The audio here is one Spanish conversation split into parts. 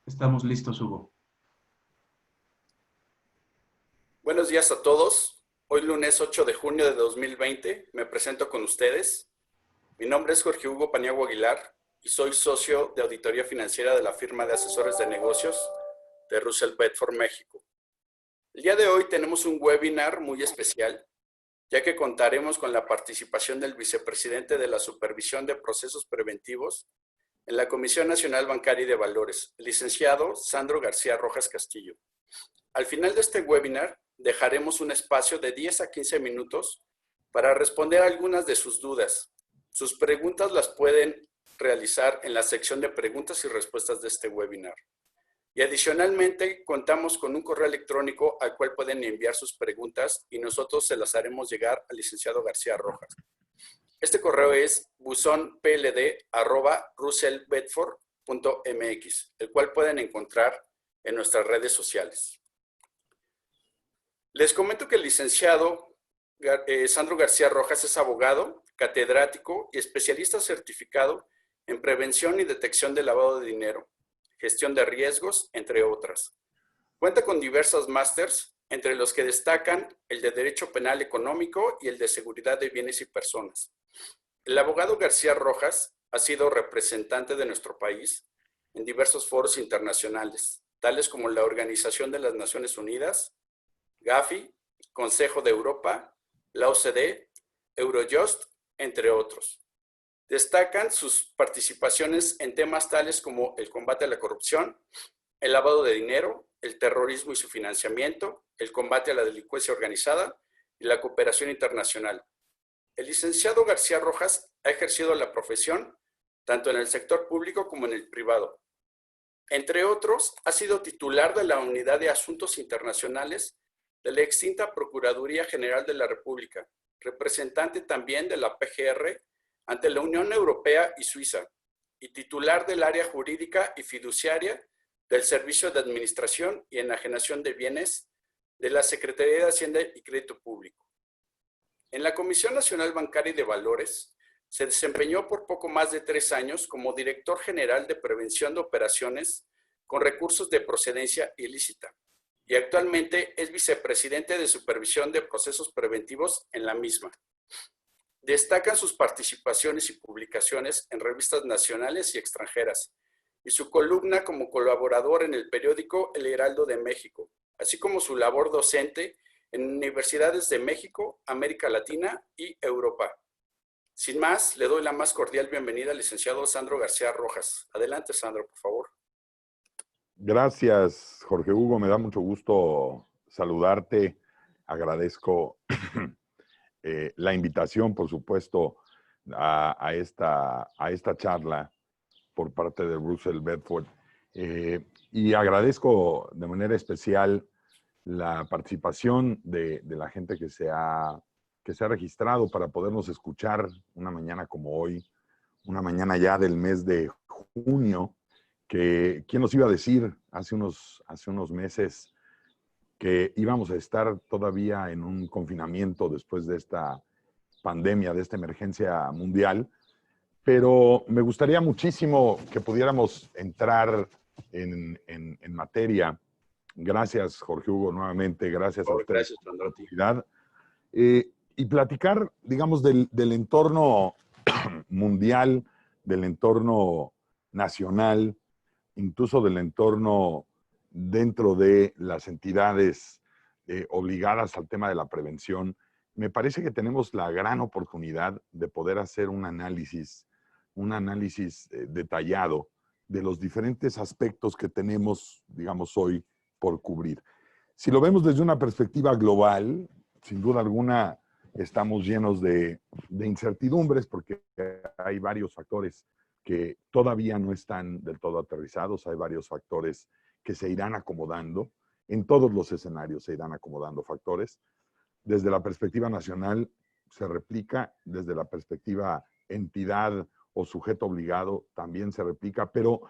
Estamos listos, Hugo. Buenos días a todos. Hoy lunes 8 de junio de 2020 me presento con ustedes. Mi nombre es Jorge Hugo Paniagua Aguilar y soy socio de auditoría financiera de la firma de asesores de negocios de Russell Bedford México. El día de hoy tenemos un webinar muy especial, ya que contaremos con la participación del vicepresidente de la Supervisión de Procesos Preventivos en la Comisión Nacional Bancaria y de Valores, el licenciado Sandro García Rojas Castillo. Al final de este webinar, dejaremos un espacio de 10 a 15 minutos para responder algunas de sus dudas. Sus preguntas las pueden realizar en la sección de preguntas y respuestas de este webinar. Y adicionalmente, contamos con un correo electrónico al cual pueden enviar sus preguntas y nosotros se las haremos llegar al licenciado García Rojas. Este correo es buzonpld@russellbedford.mx, el cual pueden encontrar en nuestras redes sociales. Les comento que el licenciado Sandro García Rojas es abogado, catedrático y especialista certificado en prevención y detección del lavado de dinero, gestión de riesgos, entre otras. Cuenta con diversos másters, entre los que destacan el de Derecho Penal Económico y el de Seguridad de Bienes y Personas. El abogado García Rojas ha sido representante de nuestro país en diversos foros internacionales, tales como la Organización de las Naciones Unidas, Gafi, Consejo de Europa, la OCDE, Eurojust, entre otros. Destacan sus participaciones en temas tales como el combate a la corrupción, el lavado de dinero, el terrorismo y su financiamiento, el combate a la delincuencia organizada y la cooperación internacional. El licenciado García Rojas ha ejercido la profesión tanto en el sector público como en el privado. Entre otros, ha sido titular de la Unidad de Asuntos Internacionales de la extinta Procuraduría General de la República, representante también de la PGR ante la Unión Europea y Suiza, y titular del área jurídica y fiduciaria del Servicio de Administración y Enajenación de Bienes de la Secretaría de Hacienda y Crédito Público. En la Comisión Nacional Bancaria y de Valores se desempeñó por poco más de 3 años como director general de prevención de operaciones con recursos de procedencia ilícita y actualmente es vicepresidente de supervisión de procesos preventivos en la misma. Destacan sus participaciones y publicaciones en revistas nacionales y extranjeras y su columna como colaborador en el periódico El Heraldo de México, así como su labor docente en universidades de México, América Latina y Europa. Sin más, le doy la más cordial bienvenida al licenciado Sandro García Rojas. Adelante, Sandro, por favor. Gracias, Jorge Hugo. Me da mucho gusto saludarte. Agradezco la invitación, por supuesto, a esta charla por parte de Russell Bedford. Y agradezco de manera especial la participación de la gente que se ha registrado para podernos escuchar una mañana como hoy, una mañana ya del mes de junio, que quién nos iba a decir hace unos meses que íbamos a estar todavía en un confinamiento después de esta pandemia, de esta emergencia mundial. Pero me gustaría muchísimo que pudiéramos entrar en materia. Gracias, Jorge Hugo, nuevamente. Gracias a ustedes por la oportunidad. Y platicar, digamos, del entorno mundial, del entorno nacional, incluso del entorno dentro de las entidades obligadas al tema de la prevención. Me parece que tenemos la gran oportunidad de poder hacer un análisis detallado de los diferentes aspectos que tenemos, digamos, hoy por cubrir. Si lo vemos desde una perspectiva global, sin duda alguna estamos llenos de incertidumbres porque hay varios factores que todavía no están del todo aterrizados, hay varios factores que se irán acomodando, en todos los escenarios se irán acomodando factores. Desde la perspectiva nacional se replica, desde la perspectiva entidad o sujeto obligado también se replica, pero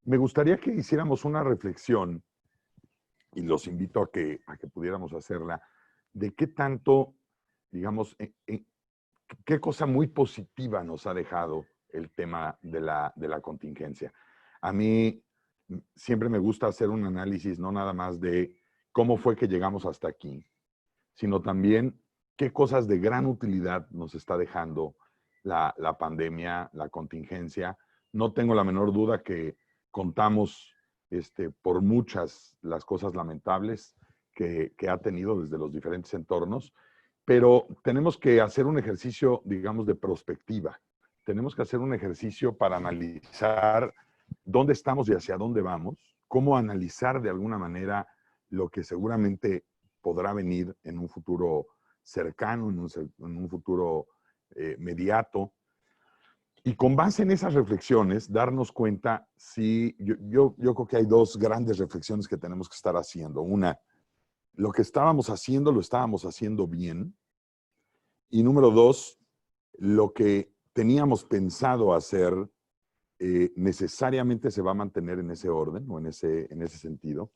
me gustaría que hiciéramos una reflexión, y los invito a que pudiéramos hacerla, de qué tanto, digamos, qué cosa muy positiva nos ha dejado el tema de la contingencia. A mí siempre me gusta hacer un análisis no nada más de cómo fue que llegamos hasta aquí, sino también qué cosas de gran utilidad nos está dejando la pandemia, la contingencia. No tengo la menor duda que contamos por muchas las cosas lamentables que ha tenido desde los diferentes entornos, pero tenemos que hacer un ejercicio, digamos, de prospectiva. Tenemos que hacer un ejercicio para analizar dónde estamos y hacia dónde vamos, cómo analizar de alguna manera lo que seguramente podrá venir en un futuro cercano, en un futuro mediato. Y con base en esas reflexiones, darnos cuenta si, yo creo que hay dos grandes reflexiones que tenemos que estar haciendo. Una, lo que estábamos haciendo, lo estábamos haciendo bien. Y número dos, lo que teníamos pensado hacer necesariamente se va a mantener en ese orden o en ese sentido.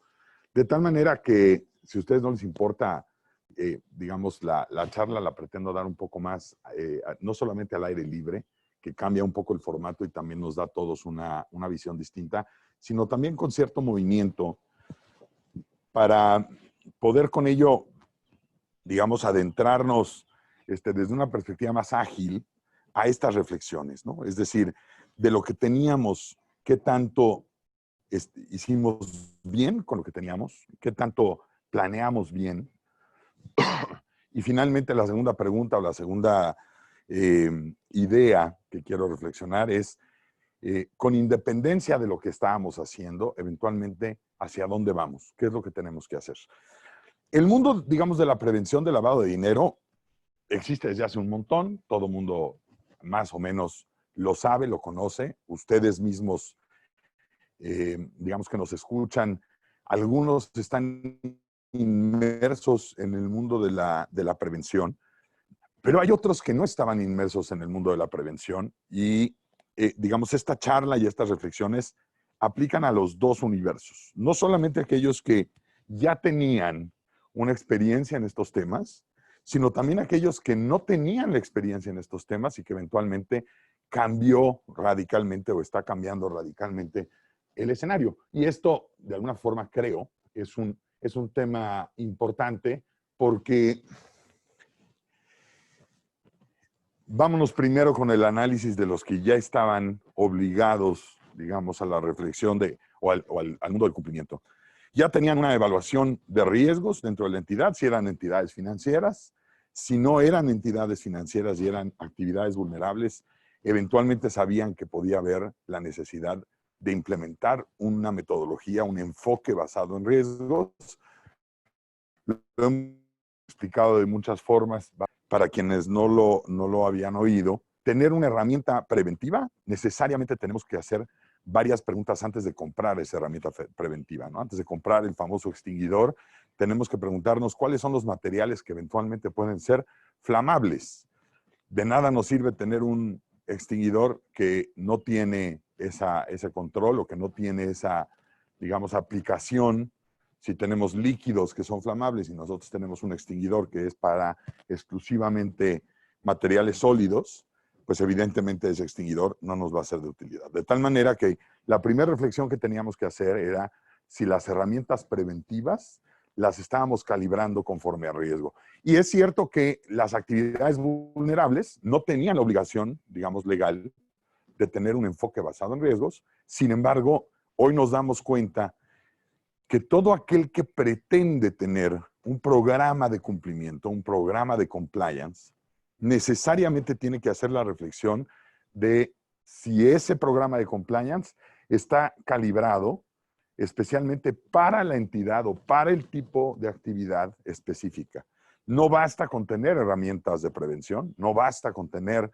De tal manera que, si a ustedes no les importa, digamos, la charla la pretendo dar un poco más, no solamente al aire libre, que cambia un poco el formato y también nos da a todos una visión distinta, sino también con cierto movimiento para poder con ello, digamos, adentrarnos desde una perspectiva más ágil a estas reflexiones, ¿no? Es decir, de lo que teníamos, qué tanto hicimos bien con lo que teníamos, qué tanto planeamos bien. Y finalmente la segunda pregunta o la segunda idea que quiero reflexionar es, con independencia de lo que estábamos haciendo, eventualmente, ¿hacia dónde vamos? ¿Qué es lo que tenemos que hacer? El mundo, digamos, de la prevención del lavado de dinero existe desde hace un montón. Todo el mundo más o menos lo sabe, lo conoce. Ustedes mismos, digamos que nos escuchan, algunos están inmersos en el mundo de la prevención, pero hay otros que no estaban inmersos en el mundo de la prevención y, digamos, esta charla y estas reflexiones aplican a los dos universos. No solamente aquellos que ya tenían una experiencia en estos temas, sino también aquellos que no tenían la experiencia en estos temas y que eventualmente cambió radicalmente o está cambiando radicalmente el escenario. Y esto, de alguna forma, creo, es un tema importante porque vámonos primero con el análisis de los que ya estaban obligados, digamos, a la reflexión o al mundo del cumplimiento. Ya tenían una evaluación de riesgos dentro de la entidad, si eran entidades financieras, si no eran entidades financieras y eran actividades vulnerables, eventualmente sabían que podía haber la necesidad de implementar una metodología, un enfoque basado en riesgos. Lo hemos explicado de muchas formas. Para quienes no lo habían oído, tener una herramienta preventiva, necesariamente tenemos que hacer varias preguntas antes de comprar esa herramienta preventiva, ¿no? Antes de comprar el famoso extinguidor, tenemos que preguntarnos cuáles son los materiales que eventualmente pueden ser flamables. De nada nos sirve tener un extinguidor que no tiene ese control o que no tiene esa, digamos, aplicación. Si tenemos líquidos que son flamables y nosotros tenemos un extinguidor que es para exclusivamente materiales sólidos, pues evidentemente ese extinguidor no nos va a ser de utilidad. De tal manera que la primera reflexión que teníamos que hacer era si las herramientas preventivas las estábamos calibrando conforme a riesgo. Y es cierto que las actividades vulnerables no tenían la obligación, digamos, legal de tener un enfoque basado en riesgos. Sin embargo, hoy nos damos cuenta que todo aquel que pretende tener un programa de cumplimiento, un programa de compliance, necesariamente tiene que hacer la reflexión de si ese programa de compliance está calibrado especialmente para la entidad o para el tipo de actividad específica. No basta con tener herramientas de prevención, no basta con tener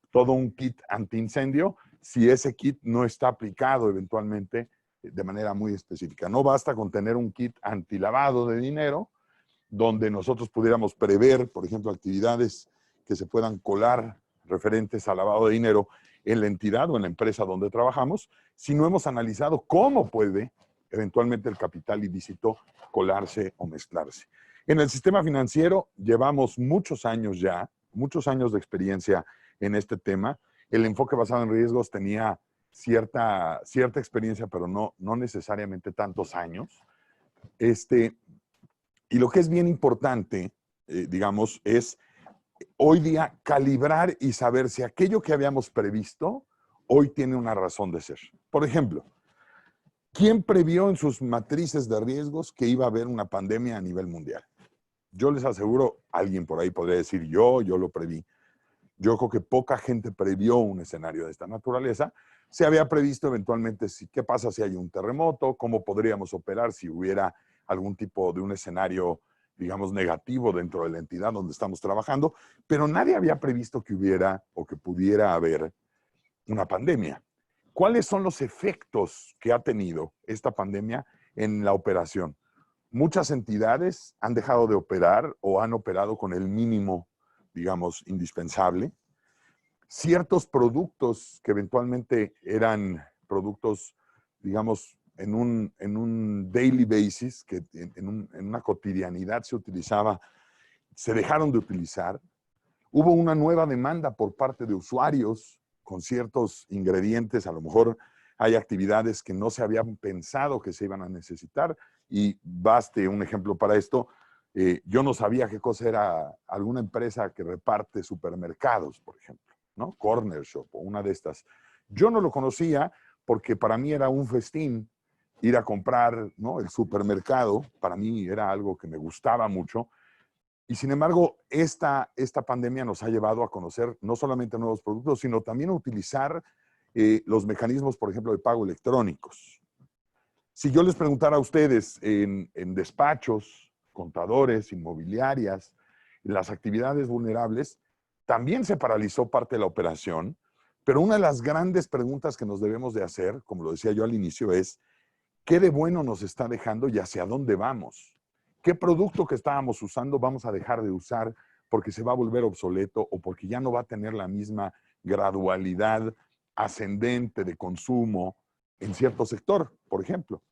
todo un kit antiincendio si ese kit no está aplicado eventualmente de manera muy específica. No basta con tener un kit antilavado de dinero donde nosotros pudiéramos prever, por ejemplo, actividades que se puedan colar referentes al lavado de dinero en la entidad o en la empresa donde trabajamos, si no hemos analizado cómo puede eventualmente el capital ilícito colarse o mezclarse. En el sistema financiero llevamos muchos años ya, muchos años de experiencia en este tema. El enfoque basado en riesgos tenía cierta experiencia, pero no necesariamente tantos años. Y lo que es bien importante, digamos, es hoy día calibrar y saber si aquello que habíamos previsto hoy tiene una razón de ser. Por ejemplo, ¿quién previó en sus matrices de riesgos que iba a haber una pandemia a nivel mundial? Yo les aseguro, alguien por ahí podría decir yo lo preví. Yo creo que poca gente previó un escenario de esta naturaleza. Se había previsto eventualmente qué pasa si hay un terremoto, cómo podríamos operar si hubiera algún tipo de un escenario, digamos, negativo dentro de la entidad donde estamos trabajando, pero nadie había previsto que hubiera o que pudiera haber una pandemia. ¿Cuáles son los efectos que ha tenido esta pandemia en la operación? Muchas entidades han dejado de operar o han operado con el mínimo, digamos, indispensable. Ciertos productos que eventualmente eran productos, digamos, en un daily basis, que en una cotidianidad se utilizaba, se dejaron de utilizar. Hubo una nueva demanda por parte de usuarios con ciertos ingredientes. A lo mejor hay actividades que no se habían pensado que se iban a necesitar. Y baste un ejemplo para esto. Yo no sabía qué cosa era alguna empresa que reparte supermercados, por ejemplo, ¿no? Corner Shop o una de estas. Yo no lo conocía porque para mí era un festín ir a comprar, ¿no? El supermercado. Para mí era algo que me gustaba mucho. Y sin embargo, esta pandemia nos ha llevado a conocer no solamente nuevos productos, sino también a utilizar los mecanismos, por ejemplo, de pago electrónicos. Si yo les preguntara a ustedes en despachos, contadores, inmobiliarias, las actividades vulnerables, también se paralizó parte de la operación, pero una de las grandes preguntas que nos debemos de hacer, como lo decía yo al inicio, es ¿qué de bueno nos está dejando y hacia dónde vamos? ¿Qué producto que estábamos usando vamos a dejar de usar porque se va a volver obsoleto o porque ya no va a tener la misma gradualidad ascendente de consumo en cierto sector, por ejemplo?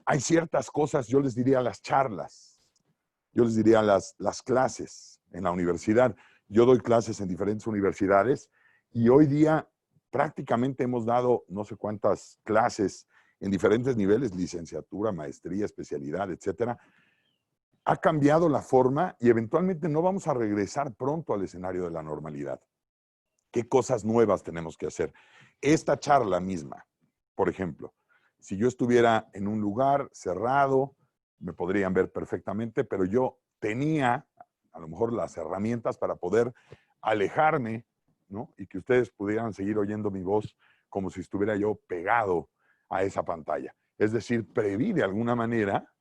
Hay ciertas cosas, yo les diría las charlas, yo les diría las clases en la universidad. Yo doy clases en diferentes universidades y hoy día prácticamente hemos dado no sé cuántas clases en diferentes niveles, licenciatura, maestría, especialidad, etcétera. Ha cambiado la forma y eventualmente no vamos a regresar pronto al escenario de la normalidad. ¿Qué cosas nuevas tenemos que hacer? Esta charla misma, por ejemplo, si yo estuviera en un lugar cerrado, me podrían ver perfectamente, pero yo tenía a lo mejor las herramientas para poder alejarme, ¿no? Y que ustedes pudieran seguir oyendo mi voz como si estuviera yo pegado a esa pantalla. Es decir, preví de alguna manera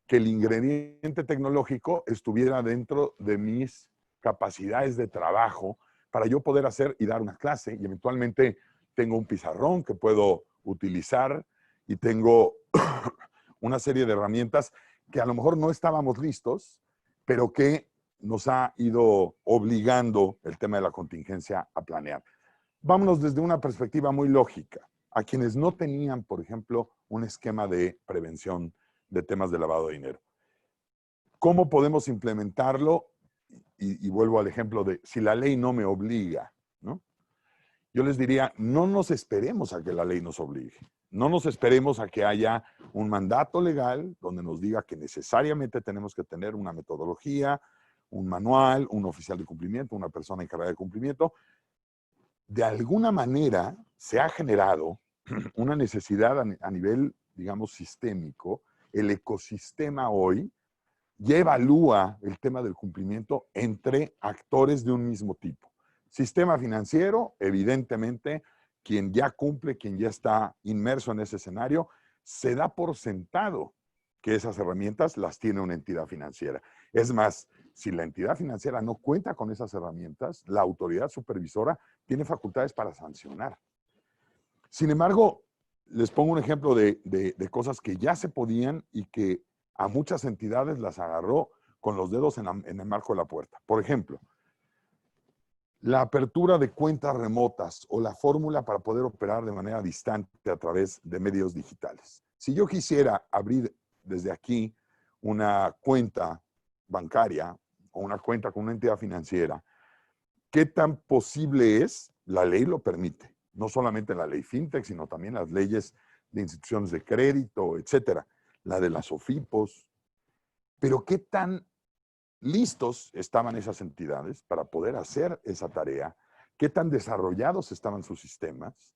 que el ingrediente tecnológico estuviera dentro de mis capacidades de trabajo para yo poder hacer y dar una clase, y eventualmente tengo un pizarrón que puedo utilizar y tengo una serie de herramientas que a lo mejor no estábamos listos, pero que nos ha ido obligando el tema de la contingencia a planear. Vámonos desde una perspectiva muy lógica. A quienes no tenían, por ejemplo, un esquema de prevención de temas de lavado de dinero. ¿Cómo podemos implementarlo? Y vuelvo al ejemplo de si la ley no me obliga, ¿no? Yo les diría, no nos esperemos a que la ley nos obligue. No nos esperemos a que haya un mandato legal donde nos diga que necesariamente tenemos que tener una metodología, un manual, un oficial de cumplimiento, una persona encargada de cumplimiento. De alguna manera se ha generado una necesidad a nivel, digamos, sistémico. El ecosistema hoy ya evalúa el tema del cumplimiento entre actores de un mismo tipo. Sistema financiero, evidentemente, quien ya cumple, quien ya está inmerso en ese escenario, se da por sentado que esas herramientas las tiene una entidad financiera. Es más, si la entidad financiera no cuenta con esas herramientas, la autoridad supervisora tiene facultades para sancionar. Sin embargo, les pongo un ejemplo de cosas que ya se podían y que a muchas entidades las agarró con los dedos en el marco de la puerta. Por ejemplo, la apertura de cuentas remotas o la fórmula para poder operar de manera distante a través de medios digitales. Si yo quisiera abrir desde aquí una cuenta bancaria o una cuenta con una entidad financiera, ¿qué tan posible es? La ley lo permite. no solamente la ley FinTech, sino también las leyes de instituciones de crédito, etcétera, la de las OFIPOS. Pero ¿qué tan listos estaban esas entidades para poder hacer esa tarea? ¿Qué tan desarrollados estaban sus sistemas?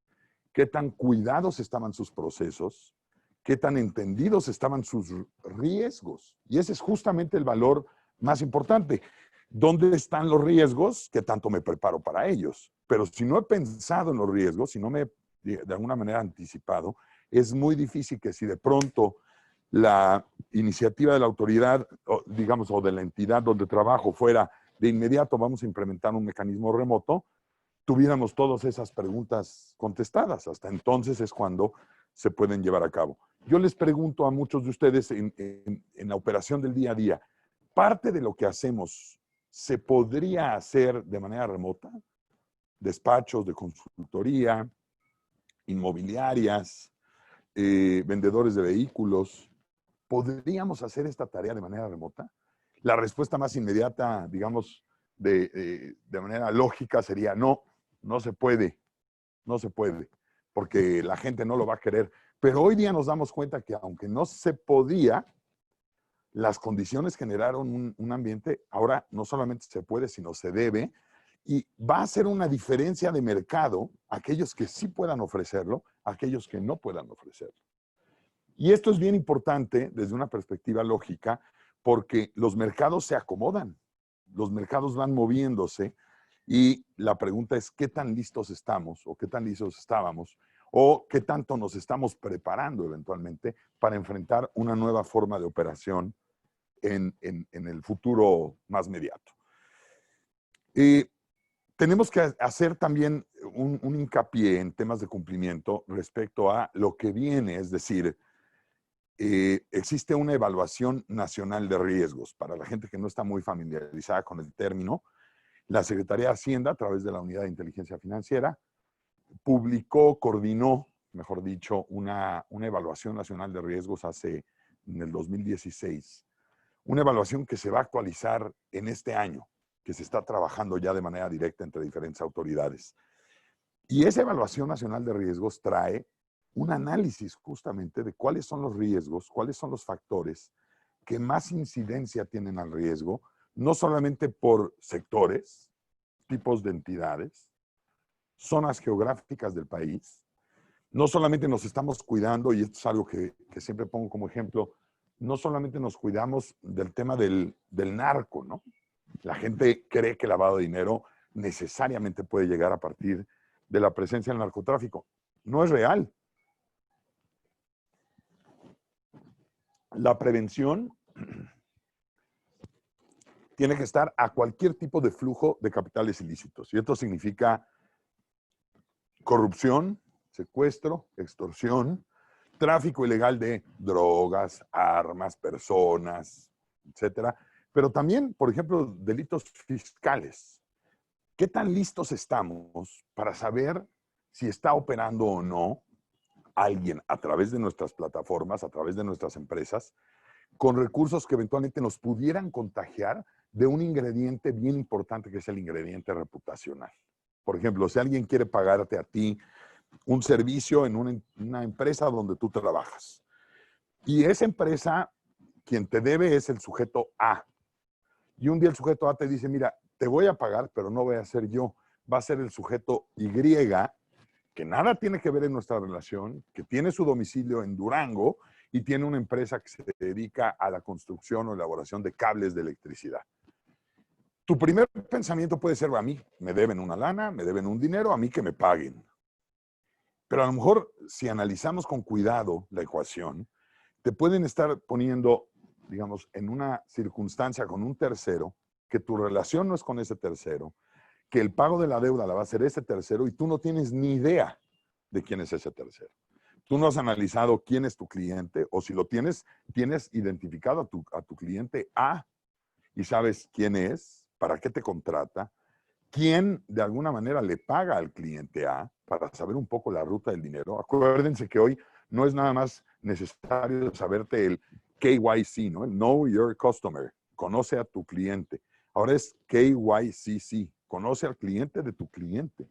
¿Qué tan cuidados estaban sus procesos? ¿Qué tan entendidos estaban sus riesgos? Y ese es justamente el valor más importante. ¿Dónde están los riesgos? ¿Qué tanto me preparo para ellos? Pero si no he pensado en los riesgos, si no me he de alguna manera anticipado, es muy difícil que si de pronto la iniciativa de la autoridad, digamos, o de la entidad donde trabajo fuera de inmediato vamos a implementar un mecanismo remoto, tuviéramos todas esas preguntas contestadas. Hasta entonces es cuando se pueden llevar a cabo. Yo les pregunto a muchos de ustedes en la operación del día a día, ¿parte de lo que hacemos se podría hacer de manera remota? Despachos de consultoría, inmobiliarias, vendedores de vehículos. ¿Podríamos hacer esta tarea de manera remota? La respuesta más inmediata, digamos, de manera lógica sería no, no se puede, no se puede, porque la gente no lo va a querer. Pero hoy día nos damos cuenta que aunque no se podía, las condiciones generaron un ambiente, ahora no solamente se puede, sino se debe, y va a ser una diferencia de mercado aquellos que sí puedan ofrecerlo, aquellos que no puedan ofrecerlo. Y esto es bien importante desde una perspectiva lógica, porque los mercados se acomodan, los mercados van moviéndose, y la pregunta es qué tan listos estamos, o qué tan listos estábamos, o qué tanto nos estamos preparando eventualmente para enfrentar una nueva forma de operación en el futuro más mediato. Tenemos que hacer también un hincapié en temas de cumplimiento respecto a lo que viene, es decir, existe una evaluación nacional de riesgos. Para la gente que no está muy familiarizada con el término, la Secretaría de Hacienda, a través de la Unidad de Inteligencia Financiera, publicó, coordinó, mejor dicho, una evaluación nacional de riesgos en el 2016. Una evaluación que se va a actualizar en este año, que se está trabajando ya de manera directa entre diferentes autoridades. Y esa evaluación nacional de riesgos trae un análisis justamente de cuáles son los riesgos, cuáles son los factores que más incidencia tienen al riesgo, no solamente por sectores, tipos de entidades, zonas geográficas del país. No solamente nos estamos cuidando, y esto es algo que siempre pongo como ejemplo, no solamente nos cuidamos del tema del narco, ¿no? La gente cree que el lavado de dinero necesariamente puede llegar a partir de la presencia del narcotráfico. No es real. La prevención tiene que estar a cualquier tipo de flujo de capitales ilícitos. Y esto significa corrupción, secuestro, extorsión, tráfico ilegal de drogas, armas, personas, etcétera. Pero también, por ejemplo, delitos fiscales. ¿Qué tan listos estamos para saber si está operando o no alguien a través de nuestras plataformas, a través de nuestras empresas, con recursos que eventualmente nos pudieran contagiar de un ingrediente bien importante que es el ingrediente reputacional? Por ejemplo, si alguien quiere pagarte a ti un servicio en una empresa donde tú trabajas, y esa empresa, quien te debe es el sujeto A, y un día el sujeto A te dice, mira, te voy a pagar, pero no voy a ser yo, va a ser el sujeto Y, que nada tiene que ver en nuestra relación, que tiene su domicilio en Durango y tiene una empresa que se dedica a la construcción o elaboración de cables de electricidad. Tu primer pensamiento puede ser, a mí me deben una lana, me deben un dinero, a mí que me paguen. Pero a lo mejor, si analizamos con cuidado la ecuación, te pueden estar poniendo, digamos, en una circunstancia con un tercero, que tu relación no es con ese tercero, que el pago de la deuda la va a hacer ese tercero y tú no tienes ni idea de quién es ese tercero. Tú no has analizado quién es tu cliente, o si lo tienes, tienes identificado a tu cliente A y sabes quién es, para qué te contrata, quién de alguna manera le paga al cliente A para saber un poco la ruta del dinero. Acuérdense que hoy no es nada más necesario saberte el KYC, ¿no? El Know Your Customer. Conoce a tu cliente. Ahora es KYCC. Conoce al cliente de tu cliente.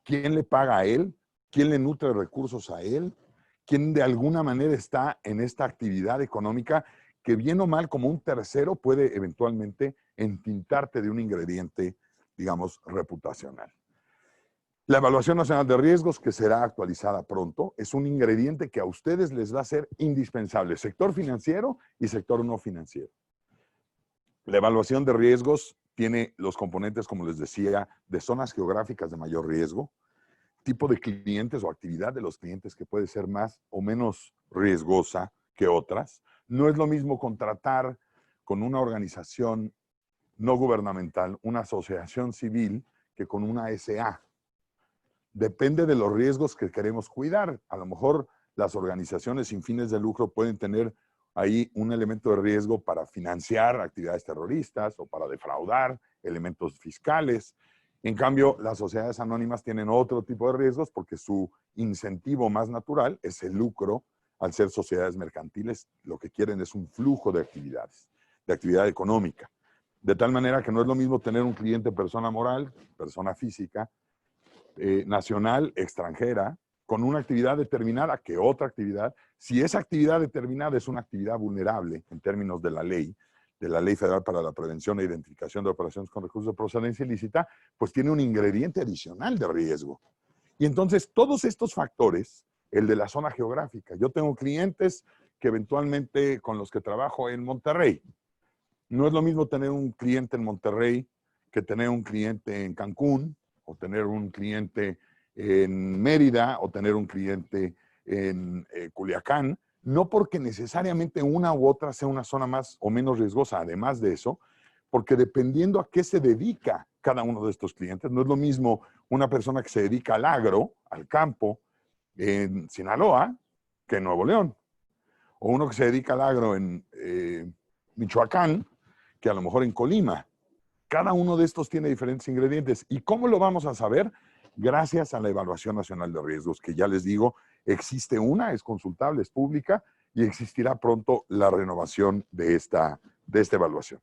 ¿Quién le paga a él? ¿Quién le nutre recursos a él? ¿Quién de alguna manera está en esta actividad económica que bien o mal como un tercero puede eventualmente entintarte de un ingrediente, digamos, reputacional? La Evaluación Nacional de Riesgos, que será actualizada pronto, es un ingrediente que a ustedes les va a ser indispensable, sector financiero y sector no financiero. La evaluación de riesgos tiene los componentes, como les decía, de zonas geográficas de mayor riesgo, tipo de clientes o actividad de los clientes que puede ser más o menos riesgosa que otras. No es lo mismo contratar con una organización no gubernamental, una asociación civil, que con una SA. Depende de los riesgos que queremos cuidar. A lo mejor las organizaciones sin fines de lucro pueden tener ahí un elemento de riesgo para financiar actividades terroristas o para defraudar elementos fiscales. En cambio, las sociedades anónimas tienen otro tipo de riesgos porque su incentivo más natural es el lucro. Al ser sociedades mercantiles, lo que quieren es un flujo de actividades, de actividad económica. De tal manera que no es lo mismo tener un cliente persona moral, persona física, nacional, extranjera, con una actividad determinada que otra actividad. Si esa actividad determinada es una actividad vulnerable en términos de la Ley Federal para la Prevención e Identificación de Operaciones con Recursos de Procedencia Ilícita, pues tiene un ingrediente adicional de riesgo. Y entonces todos estos factores, el de la zona geográfica, yo tengo clientes que eventualmente con los que trabajo en Monterrey. No es lo mismo tener un cliente en Monterrey que tener un cliente en Cancún, o tener un cliente en Mérida, o tener un cliente en Culiacán, no porque necesariamente una u otra sea una zona más o menos riesgosa, además de eso, porque dependiendo a qué se dedica cada uno de estos clientes, no es lo mismo una persona que se dedica al agro, al campo, en Sinaloa, que en Nuevo León, o uno que se dedica al agro en Michoacán, que a lo mejor en Colima. Cada uno de estos tiene diferentes ingredientes. ¿Y cómo lo vamos a saber? Gracias a la Evaluación Nacional de Riesgos, que ya les digo, existe una, es consultable, es pública, y existirá pronto la renovación de esta evaluación.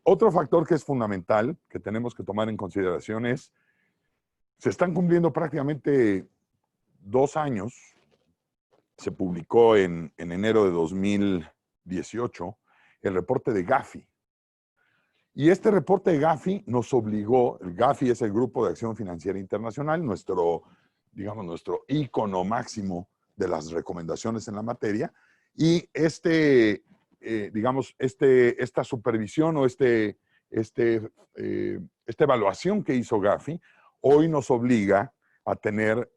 Otro factor que es fundamental, que tenemos que tomar en consideración es, se están cumpliendo prácticamente 2 años, se publicó en enero de 2018, el reporte de Gafi. Y este reporte de Gafi nos obligó, el Gafi es el Grupo de Acción Financiera Internacional, digamos, nuestro ícono máximo de las recomendaciones en la materia, y esta supervisión o esta evaluación que hizo Gafi, hoy nos obliga a tener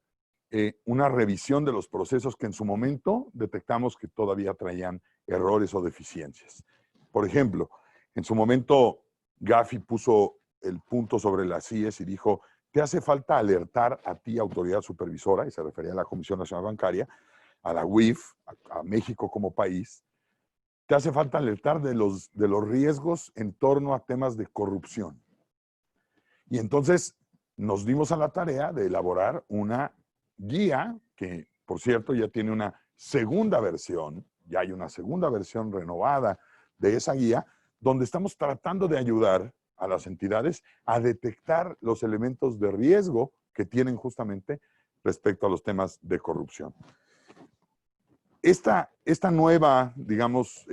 una revisión de los procesos que en su momento detectamos que todavía traían errores o deficiencias. Por ejemplo, en su momento Gafi puso el punto sobre las CIES y dijo, te hace falta alertar a ti, autoridad supervisora, y se refería a la Comisión Nacional Bancaria, a la UIF, a México como país, te hace falta alertar de los riesgos en torno a temas de corrupción. Y entonces nos dimos a la tarea de elaborar una guía, que por cierto ya tiene una segunda versión, ya hay una segunda versión renovada de esa guía, donde estamos tratando de ayudar a las entidades a detectar los elementos de riesgo que tienen justamente respecto a los temas de corrupción. Esta nueva, digamos,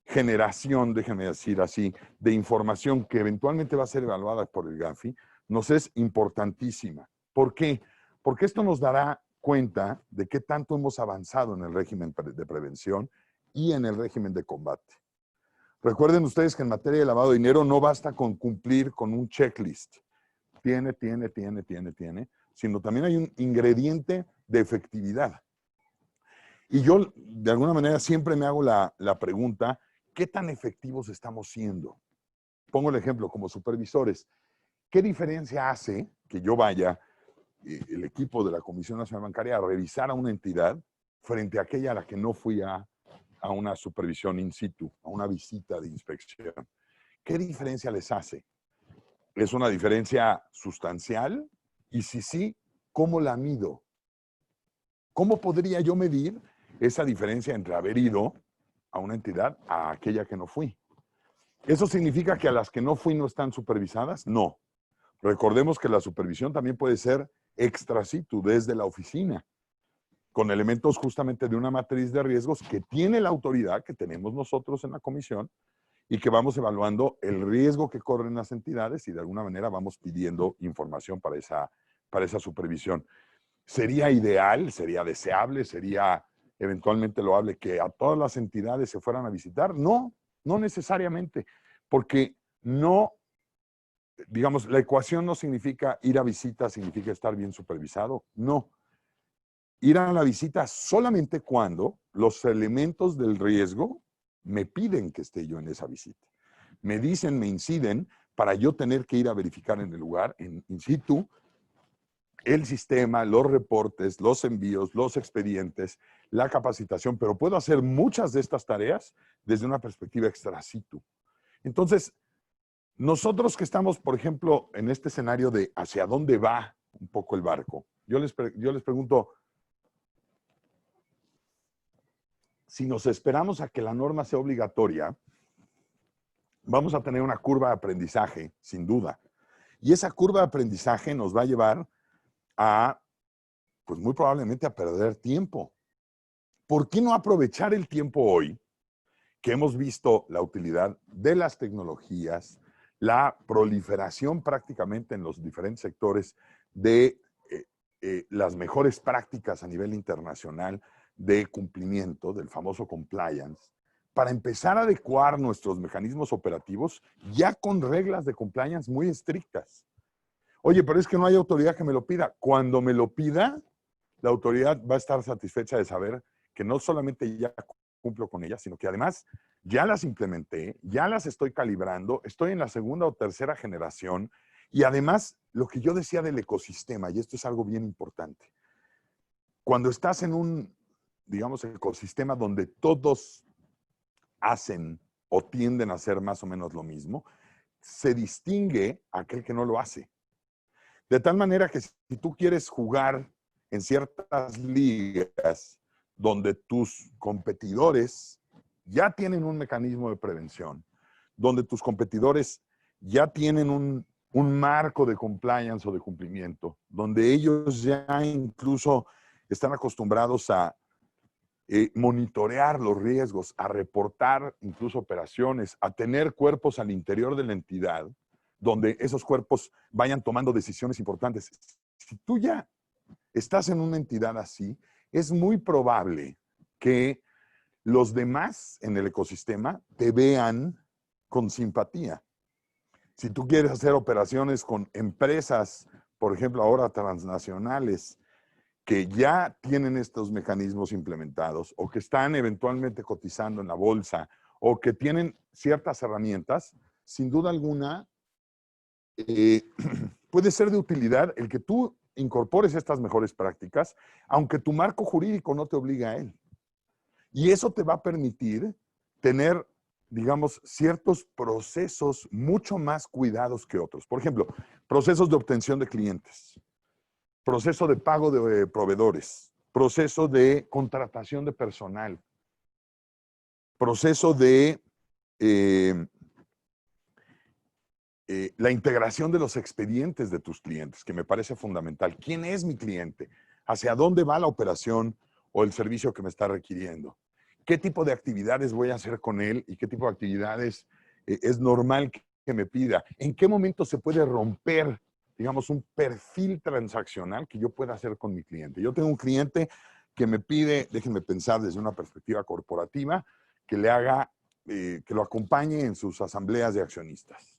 generación, déjenme decir así, de información que eventualmente va a ser evaluada por el Gafi, nos es importantísima. ¿Por qué? Porque esto nos dará cuenta de qué tanto hemos avanzado en el régimen de prevención y en el régimen de combate. Recuerden ustedes que en materia de lavado de dinero no basta con cumplir con un checklist. Tiene, sino también hay un ingrediente de efectividad. Y yo, de alguna manera, siempre me hago la pregunta, ¿qué tan efectivos estamos siendo? Pongo el ejemplo, como supervisores, ¿qué diferencia hace que yo vaya, el equipo de la Comisión Nacional Bancaria, a revisar a una entidad frente a aquella a la que no fui a una supervisión in situ, a una visita de inspección? ¿Qué diferencia les hace? ¿Es una diferencia sustancial? Y si sí, ¿cómo la mido? ¿Cómo podría yo medir esa diferencia entre haber ido a una entidad a aquella que no fui? ¿Eso significa que a las que no fui no están supervisadas? No. Recordemos que la supervisión también puede ser extra situ, desde la oficina, con elementos justamente de una matriz de riesgos que tiene la autoridad, que tenemos nosotros en la comisión, y que vamos evaluando el riesgo que corren las entidades y de alguna manera vamos pidiendo información para esa supervisión. ¿Sería ideal, sería deseable, sería eventualmente loable que a todas las entidades se fueran a visitar? No, no necesariamente, porque no, digamos, la ecuación no significa ir a visita, significa estar bien supervisado. No. Ir a la visita solamente cuando los elementos del riesgo me piden que esté yo en esa visita. Me dicen, me inciden para yo tener que ir a verificar en el lugar, in situ, el sistema, los reportes, los envíos, los expedientes, la capacitación, pero puedo hacer muchas de estas tareas desde una perspectiva extra situ. Entonces, nosotros que estamos, por ejemplo, en este escenario de hacia dónde va un poco el barco, yo les pregunto, si nos esperamos a que la norma sea obligatoria, vamos a tener una curva de aprendizaje, sin duda. Y esa curva de aprendizaje nos va a llevar a, pues muy probablemente a perder tiempo. ¿Por qué no aprovechar el tiempo hoy que hemos visto la utilidad de las tecnologías, la proliferación prácticamente en los diferentes sectores de las mejores prácticas a nivel internacional de cumplimiento, del famoso compliance, para empezar a adecuar nuestros mecanismos operativos ya con reglas de compliance muy estrictas? Oye, pero es que no hay autoridad que me lo pida. Cuando me lo pida, la autoridad va a estar satisfecha de saber que no solamente ya cumplo con ellas, sino que además ya las implementé, ya las estoy calibrando, estoy en la segunda o tercera generación y además lo que yo decía del ecosistema, y esto es algo bien importante, cuando estás en un, digamos, ecosistema donde todos hacen o tienden a hacer más o menos lo mismo, se distingue aquel que no lo hace. De tal manera que si tú quieres jugar en ciertas ligas donde tus competidores ya tienen un mecanismo de prevención, donde tus competidores ya tienen un marco de compliance o de cumplimiento, donde ellos ya incluso están acostumbrados a monitorear los riesgos, a reportar incluso operaciones, a tener cuerpos al interior de la entidad, donde esos cuerpos vayan tomando decisiones importantes. Si tú ya estás en una entidad así, es muy probable que los demás en el ecosistema te vean con simpatía. Si tú quieres hacer operaciones con empresas, por ejemplo, ahora transnacionales, que ya tienen estos mecanismos implementados o que están eventualmente cotizando en la bolsa o que tienen ciertas herramientas, sin duda alguna, puede ser de utilidad el que tú incorpores estas mejores prácticas, aunque tu marco jurídico no te obliga a él. Y eso te va a permitir tener, digamos, ciertos procesos mucho más cuidados que otros. Por ejemplo, procesos de obtención de clientes, proceso de pago de proveedores, proceso de contratación de personal, proceso de la integración de los expedientes de tus clientes, que me parece fundamental. ¿Quién es mi cliente? ¿Hacia dónde va la operación o el servicio que me está requiriendo? ¿Qué tipo de actividades voy a hacer con él y qué tipo de actividades es normal que me pida? ¿En qué momento se puede romper, digamos, un perfil transaccional que yo pueda hacer con mi cliente? Yo tengo un cliente que me pide, déjenme pensar desde una perspectiva corporativa, que le haga, que lo acompañe en sus asambleas de accionistas.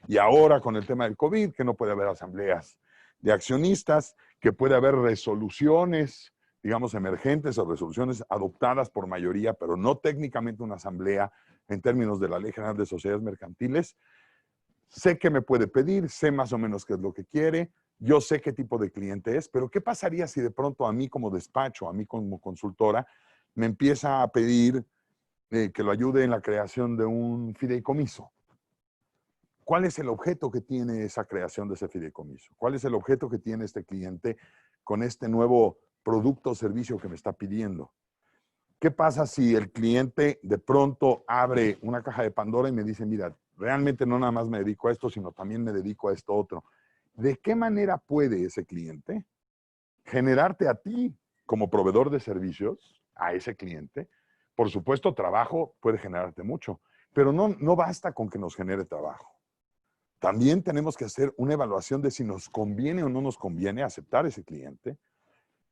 Y ahora con el tema del COVID, que no puede haber asambleas de accionistas, que puede haber resoluciones, digamos, emergentes o resoluciones adoptadas por mayoría, pero no técnicamente una asamblea en términos de la Ley General de Sociedades Mercantiles. Sé que me puede pedir, sé más o menos qué es lo que quiere, yo sé qué tipo de cliente es, pero ¿qué pasaría si de pronto a mí como despacho, a mí como consultora, me empieza a pedir que lo ayude en la creación de un fideicomiso? ¿Cuál es el objeto que tiene esa creación de ese fideicomiso? ¿Cuál es el objeto que tiene este cliente con este nuevo producto o servicio que me está pidiendo? ¿Qué pasa si el cliente de pronto abre una caja de Pandora y me dice, mira, realmente no nada más me dedico a esto, sino también me dedico a esto otro. ¿De qué manera puede ese cliente generarte a ti como proveedor de servicios a ese cliente? Por supuesto, trabajo puede generarte mucho, pero no basta con que nos genere trabajo. También tenemos que hacer una evaluación de si nos conviene o no nos conviene aceptar ese cliente.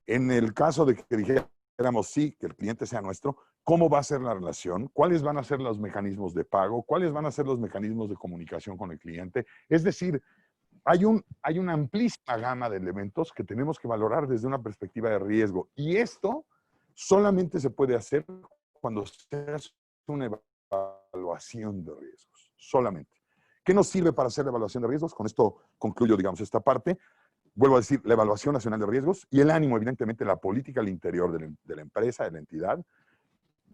En el caso de que dijéramos sí, que el cliente sea nuestro, ¿cómo va a ser la relación? ¿Cuáles van a ser los mecanismos de pago? ¿Cuáles van a ser los mecanismos de comunicación con el cliente? Es decir, hay una amplísima gama de elementos que tenemos que valorar desde una perspectiva de riesgo. Y esto solamente se puede hacer cuando se hace una evaluación de riesgos. Solamente. ¿Qué nos sirve para hacer la evaluación de riesgos? Con esto concluyo, digamos, esta parte. Vuelvo a decir, la evaluación nacional de riesgos y el ánimo, evidentemente, la política al interior de la empresa, de la entidad.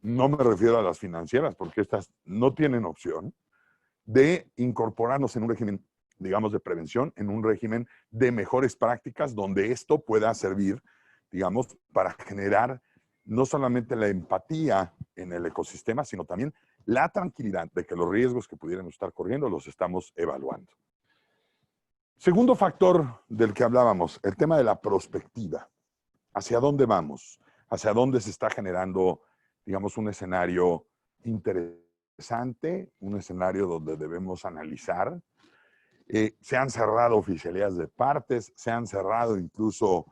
No me refiero a las financieras, porque estas no tienen opción de incorporarnos en un régimen, digamos, de prevención, en un régimen de mejores prácticas, donde esto pueda servir, digamos, para generar no solamente la empatía en el ecosistema, sino también la tranquilidad de que los riesgos que pudieran estar corriendo los estamos evaluando. Segundo factor del que hablábamos, el tema de la prospectiva. ¿Hacia dónde vamos? ¿Hacia dónde se está generando, digamos, un escenario interesante, un escenario donde debemos analizar? Se han cerrado oficialías de partes, se han cerrado incluso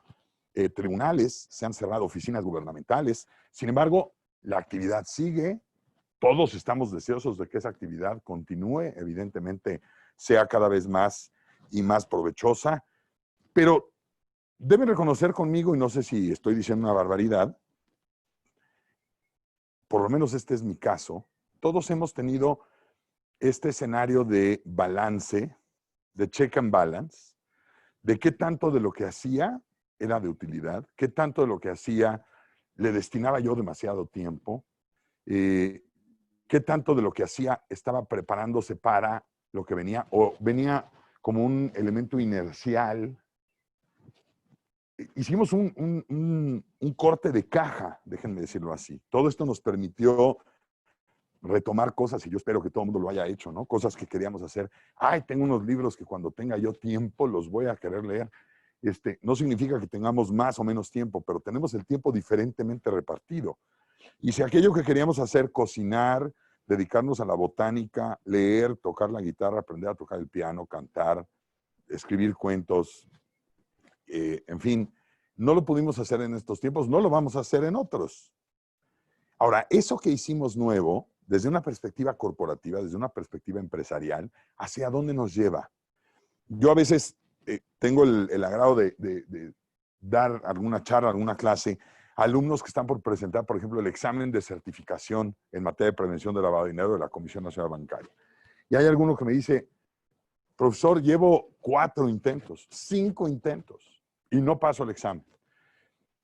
tribunales, se han cerrado oficinas gubernamentales. Sin embargo, la actividad sigue. Todos estamos deseosos de que esa actividad continúe, evidentemente sea cada vez más y más provechosa, pero deben reconocer conmigo, y no sé si estoy diciendo una barbaridad, por lo menos este es mi caso, todos hemos tenido este escenario de balance, de check and balance, de qué tanto de lo que hacía era de utilidad, qué tanto de lo que hacía le destinaba yo demasiado tiempo, qué tanto de lo que hacía estaba preparándose para lo que venía, o venía como un elemento inercial. Hicimos un corte de caja, déjenme decirlo así. Todo esto nos permitió retomar cosas, y yo espero que todo el mundo lo haya hecho, ¿no? Cosas que queríamos hacer. Ay, tengo unos libros que cuando tenga yo tiempo los voy a querer leer. No significa que tengamos más o menos tiempo, pero tenemos el tiempo diferentemente repartido. Y si aquello que queríamos hacer, cocinar, dedicarnos a la botánica, leer, tocar la guitarra, aprender a tocar el piano, cantar, escribir cuentos, en fin, no lo pudimos hacer en estos tiempos, no lo vamos a hacer en otros. Ahora, eso que hicimos nuevo, desde una perspectiva corporativa, desde una perspectiva empresarial, ¿hacia dónde nos lleva? Yo a veces tengo el agrado de dar alguna charla, alguna clase a alumnos que están por presentar, por ejemplo, el examen de certificación en materia de prevención de lavado de dinero de la Comisión Nacional Bancaria. Y hay alguno que me dice, profesor, llevo 4 intentos, 5 intentos y no paso el examen.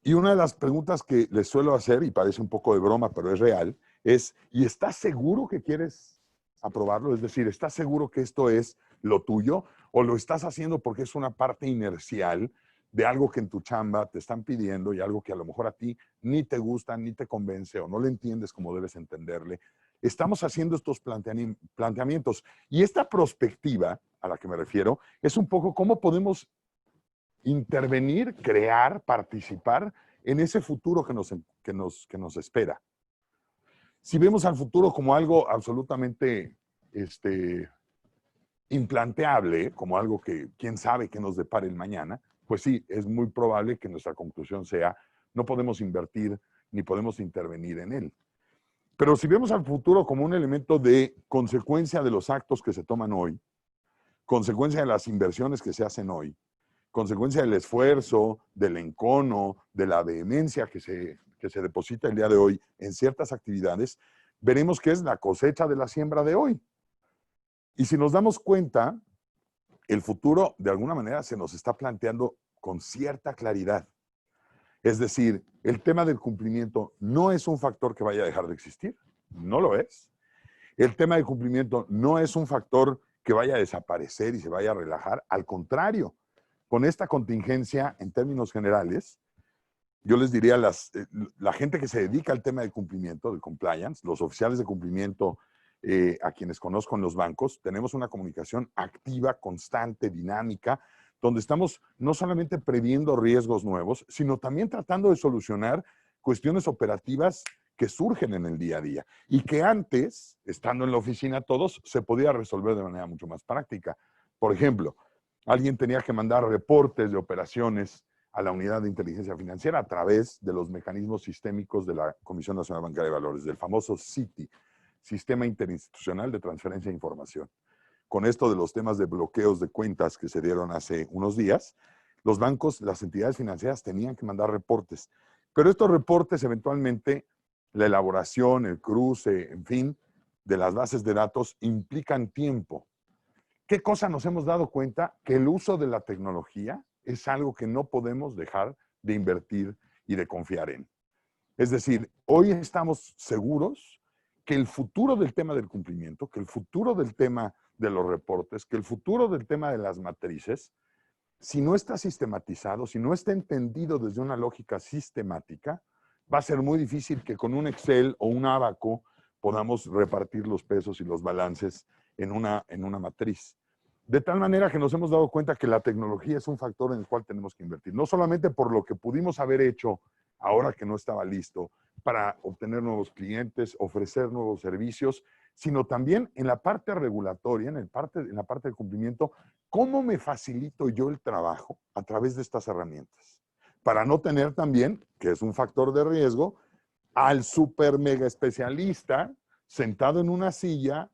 Y una de las preguntas que les suelo hacer, y parece un poco de broma, pero es real, es, ¿y estás seguro que quieres aprobarlo? Es decir, ¿estás seguro que esto es lo tuyo? ¿O lo estás haciendo porque es una parte inercial de algo que en tu chamba te están pidiendo y algo que a lo mejor a ti ni te gusta, ni te convence o no le entiendes como debes entenderle? Estamos haciendo estos planteamientos. Y esta perspectiva a la que me refiero es un poco cómo podemos intervenir, crear, participar en ese futuro que nos espera. Si vemos al futuro como algo absolutamente implanteable, como algo que quién sabe qué nos depare el mañana, pues sí, es muy probable que nuestra conclusión sea no podemos invertir ni podemos intervenir en él. Pero si vemos al futuro como un elemento de consecuencia de los actos que se toman hoy, consecuencia de las inversiones que se hacen hoy, consecuencia del esfuerzo, del encono, de la vehemencia que se deposita el día de hoy en ciertas actividades, veremos que es la cosecha de la siembra de hoy. Y si nos damos cuenta, el futuro de alguna manera se nos está planteando con cierta claridad. Es decir, el tema del cumplimiento no es un factor que vaya a dejar de existir, no lo es. El tema del cumplimiento no es un factor que vaya a desaparecer y se vaya a relajar, al contrario. Con esta contingencia, en términos generales, yo les diría a la gente que se dedica al tema del cumplimiento, del compliance, los oficiales de cumplimiento a quienes conozco en los bancos, tenemos una comunicación activa, constante, dinámica, donde estamos no solamente previendo riesgos nuevos, sino también tratando de solucionar cuestiones operativas que surgen en el día a día y que antes, estando en la oficina todos, se podía resolver de manera mucho más práctica. Por ejemplo, alguien tenía que mandar reportes de operaciones a la Unidad de Inteligencia Financiera a través de los mecanismos sistémicos de la Comisión Nacional Bancaria de Valores, del famoso SITI, Sistema Interinstitucional de Transferencia de Información. Con esto de los temas de bloqueos de cuentas que se dieron hace unos días, los bancos, las entidades financieras tenían que mandar reportes. Pero estos reportes eventualmente, la elaboración, el cruce, en fin, de las bases de datos implican tiempo. ¿Qué cosa nos hemos dado cuenta? Que el uso de la tecnología es algo que no podemos dejar de invertir y de confiar en. Es decir, hoy estamos seguros que el futuro del tema del cumplimiento, que el futuro del tema de los reportes, que el futuro del tema de las matrices, si no está sistematizado, si no está entendido desde una lógica sistemática, va a ser muy difícil que con un Excel o un Abaco podamos repartir los pesos y los balances en una matriz. De tal manera que nos hemos dado cuenta que la tecnología es un factor en el cual tenemos que invertir. No solamente por lo que pudimos haber hecho ahora que no estaba listo para obtener nuevos clientes, ofrecer nuevos servicios, sino también en la parte regulatoria, en la parte del cumplimiento, ¿cómo me facilito yo el trabajo a través de estas herramientas? Para no tener también, que es un factor de riesgo, al super mega especialista sentado en una silla,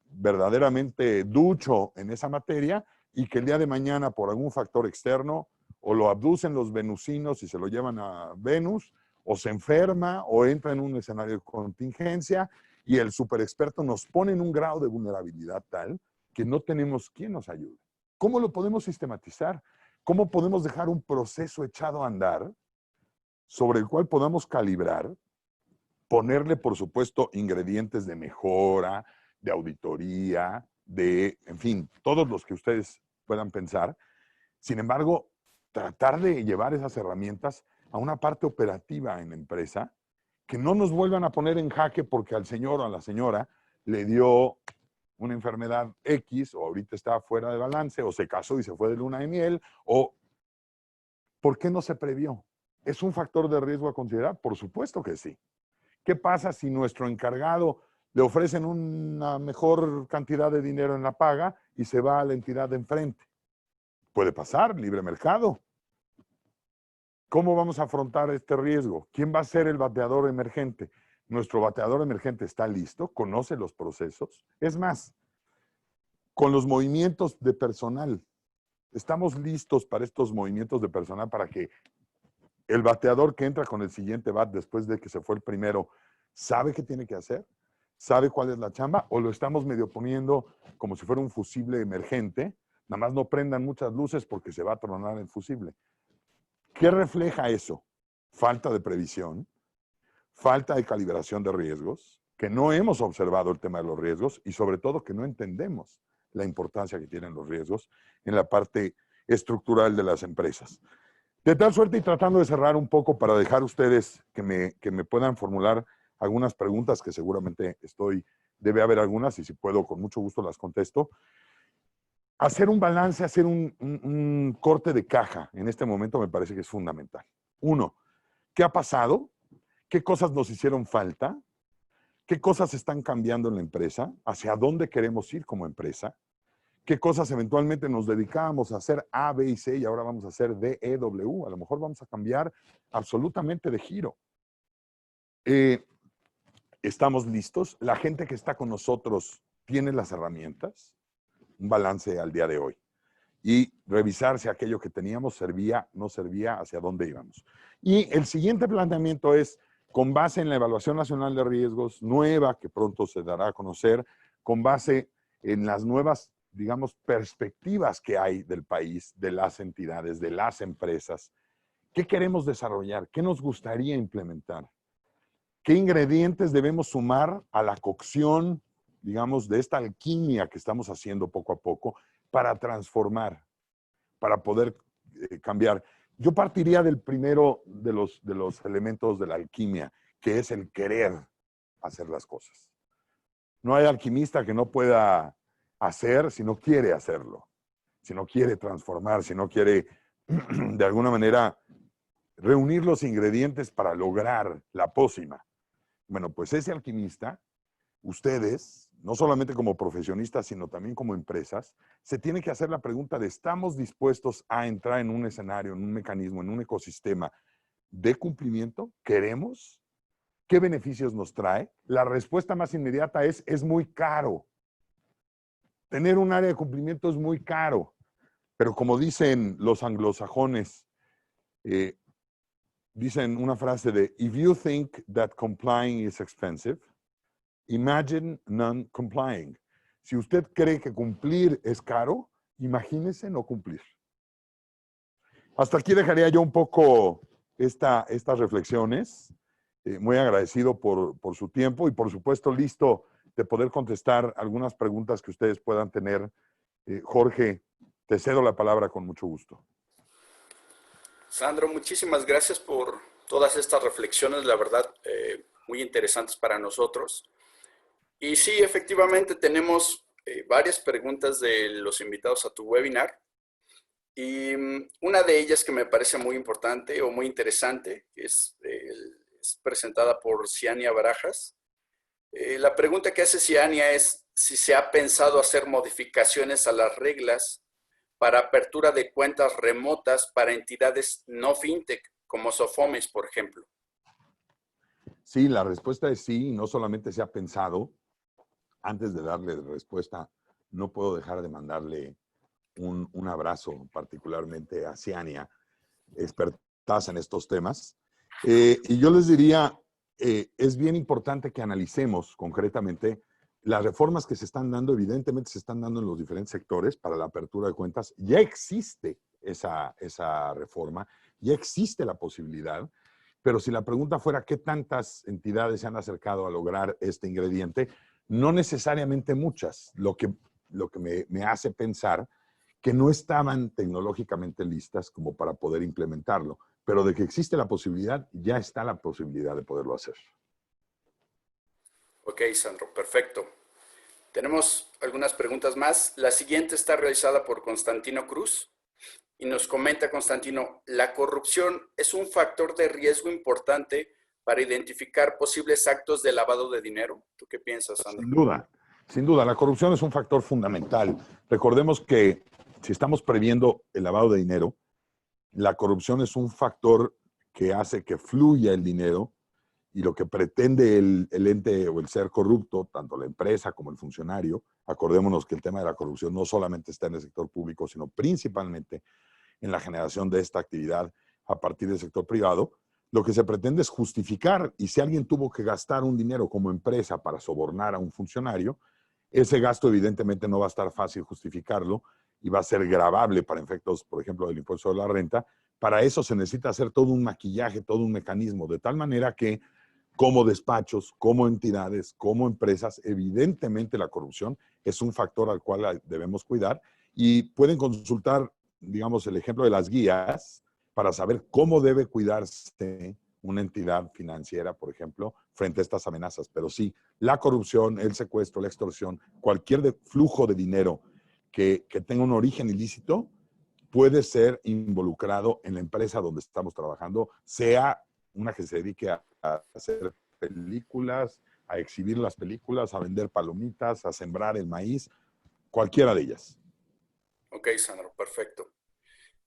verdaderamente ducho en esa materia, y que el día de mañana por algún factor externo o lo abducen los venusinos y se lo llevan a Venus, o se enferma o entra en un escenario de contingencia y el super experto nos pone en un grado de vulnerabilidad tal que no tenemos quien nos ayude. ¿Cómo lo podemos sistematizar? ¿Cómo podemos dejar un proceso echado a andar sobre el cual podamos calibrar, ponerle, por supuesto, ingredientes de mejora, de auditoría, en fin, todos los que ustedes puedan pensar? Sin embargo, tratar de llevar esas herramientas a una parte operativa en la empresa, que no nos vuelvan a poner en jaque porque al señor o a la señora le dio una enfermedad X, o ahorita está fuera de balance, o se casó y se fue de luna de miel, o ¿por qué no se previó? ¿Es un factor de riesgo a considerar? Por supuesto que sí. ¿Qué pasa si nuestro encargado le ofrecen una mejor cantidad de dinero en la paga y se va a la entidad de enfrente? Puede pasar, libre mercado. ¿Cómo vamos a afrontar este riesgo? ¿Quién va a ser el bateador emergente? ¿Nuestro bateador emergente está listo? ¿Conoce los procesos? Es más, con los movimientos de personal, ¿estamos listos para estos movimientos de personal para que el bateador que entra con el siguiente bat después de que se fue el primero sabe qué tiene que hacer? ¿Sabe cuál es la chamba? ¿O lo estamos medio poniendo como si fuera un fusible emergente? Nada más no prendan muchas luces porque se va a tronar el fusible. ¿Qué refleja eso? Falta de previsión, falta de calibración de riesgos, que no hemos observado el tema de los riesgos y sobre todo que no entendemos la importancia que tienen los riesgos en la parte estructural de las empresas. De tal suerte, y tratando de cerrar un poco para dejar ustedes que me puedan formular algunas preguntas que seguramente debe haber algunas y si puedo con mucho gusto las contesto. Hacer un balance, hacer un corte de caja en este momento me parece que es fundamental. Uno, ¿qué ha pasado? ¿Qué cosas nos hicieron falta? ¿Qué cosas están cambiando en la empresa? ¿Hacia dónde queremos ir como empresa? ¿Qué cosas eventualmente nos dedicábamos a hacer A, B y C y ahora vamos a hacer D, E, W? A lo mejor vamos a cambiar absolutamente de giro. ¿Estamos listos? ¿La gente que está con nosotros tiene las herramientas? Un balance al día de hoy. Y revisar si aquello que teníamos servía, no servía, hacia dónde íbamos. Y el siguiente planteamiento es, con base en la Evaluación Nacional de Riesgos nueva, que pronto se dará a conocer, con base en las nuevas, digamos, perspectivas que hay del país, de las entidades, de las empresas, ¿qué queremos desarrollar? ¿Qué nos gustaría implementar? ¿Qué ingredientes debemos sumar a la cocción, digamos, de esta alquimia que estamos haciendo poco a poco para transformar, para poder cambiar? Yo partiría del primero de los elementos de la alquimia, que es el querer hacer las cosas. No hay alquimista que no pueda hacer si no quiere hacerlo, si no quiere transformar, si no quiere de alguna manera reunir los ingredientes para lograr la pócima. Bueno, pues ese alquimista, ustedes, no solamente como profesionistas, sino también como empresas, se tienen que hacer la pregunta de ¿estamos dispuestos a entrar en un escenario, en un mecanismo, en un ecosistema de cumplimiento? ¿Queremos? ¿Qué beneficios nos trae? La respuesta más inmediata es muy caro. Tener un área de cumplimiento es muy caro. Pero como dicen los anglosajones, dicen una frase de, if you think that complying is expensive, imagine non-complying. Si usted cree que cumplir es caro, imagínese no cumplir. Hasta aquí dejaría yo un poco estas reflexiones. Muy agradecido por su tiempo y por supuesto listo de poder contestar algunas preguntas que ustedes puedan tener. Jorge, te cedo la palabra con mucho gusto. Sandro, muchísimas gracias por todas estas reflexiones, la verdad, muy interesantes para nosotros. Y sí, efectivamente tenemos varias preguntas de los invitados a tu webinar. Y una de ellas que me parece muy importante o muy interesante es presentada por Ciania Barajas. La pregunta que hace Ciania es si se ha pensado hacer modificaciones a las reglas para apertura de cuentas remotas para entidades no fintech, como Sofomes, por ejemplo. Sí, la respuesta es sí, no solamente se ha pensado. Antes de darle respuesta, no puedo dejar de mandarle un abrazo particularmente a Ciania, expertas en estos temas. Y yo les diría, es bien importante que analicemos concretamente las reformas que se están dando, evidentemente se están dando en los diferentes sectores para la apertura de cuentas. Ya existe esa reforma, ya existe la posibilidad, pero si la pregunta fuera qué tantas entidades se han acercado a lograr este ingrediente, no necesariamente muchas, lo que me hace pensar que no estaban tecnológicamente listas como para poder implementarlo, pero de que existe la posibilidad, ya está la posibilidad de poderlo hacer. Ok, Sandro, perfecto. Tenemos algunas preguntas más. La siguiente está realizada por Constantino Cruz y nos comenta Constantino, ¿la corrupción es un factor de riesgo importante para identificar posibles actos de lavado de dinero? ¿Tú qué piensas, Sandro? Sin duda, la corrupción es un factor fundamental. Recordemos que si estamos previendo el lavado de dinero, la corrupción es un factor que hace que fluya el dinero y lo que pretende el ente o el ser corrupto, tanto la empresa como el funcionario, acordémonos que el tema de la corrupción no solamente está en el sector público, sino principalmente en la generación de esta actividad a partir del sector privado, lo que se pretende es justificar, y si alguien tuvo que gastar un dinero como empresa para sobornar a un funcionario, ese gasto evidentemente no va a estar fácil justificarlo y va a ser gravable para efectos, por ejemplo, del impuesto de la renta. Para eso se necesita hacer todo un maquillaje, todo un mecanismo, de tal manera que como despachos, como entidades, como empresas, evidentemente la corrupción es un factor al cual debemos cuidar y pueden consultar, digamos, el ejemplo de las guías para saber cómo debe cuidarse una entidad financiera, por ejemplo, frente a estas amenazas. Pero sí, la corrupción, el secuestro, la extorsión, cualquier flujo de dinero que tenga un origen ilícito puede ser involucrado en la empresa donde estamos trabajando, sea una que se dedique a hacer películas, a exhibir las películas, a vender palomitas, a sembrar el maíz, cualquiera de ellas. Ok, Sandro, perfecto.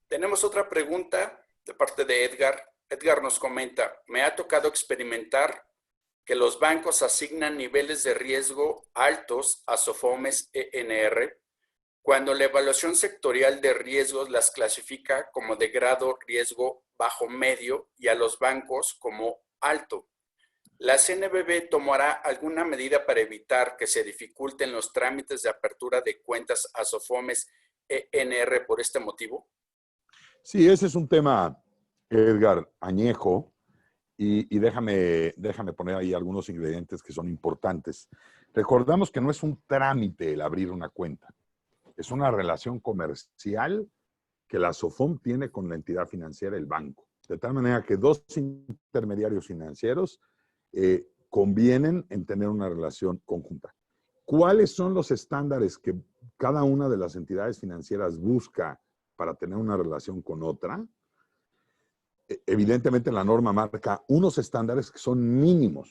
Tenemos otra pregunta de parte de Edgar. Edgar nos comenta, me ha tocado experimentar que los bancos asignan niveles de riesgo altos a Sofomes ENR cuando la evaluación sectorial de riesgos las clasifica como de grado riesgo bajo medio y a los bancos como alto. ¿La CNBV tomará alguna medida para evitar que se dificulten los trámites de apertura de cuentas a Sofomes ENR por este motivo? Sí, ese es un tema, Edgar, añejo, y déjame poner ahí algunos ingredientes que son importantes. Recordamos que no es un trámite el abrir una cuenta, es una relación comercial que la SOFOM tiene con la entidad financiera, el banco. De tal manera que dos intermediarios financieros convienen en tener una relación conjunta. ¿Cuáles son los estándares que cada una de las entidades financieras busca para tener una relación con otra? Evidentemente la norma marca unos estándares que son mínimos,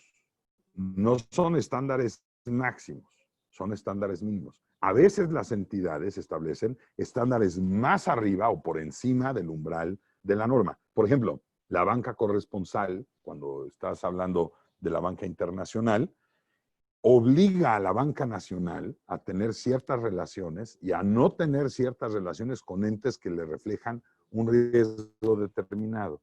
no son estándares máximos, son estándares mínimos. A veces las entidades establecen estándares más arriba o por encima del umbral de la norma. Por ejemplo, la banca corresponsal, cuando estás hablando de la banca internacional, obliga a la banca nacional a tener ciertas relaciones y a no tener ciertas relaciones con entes que le reflejan un riesgo determinado.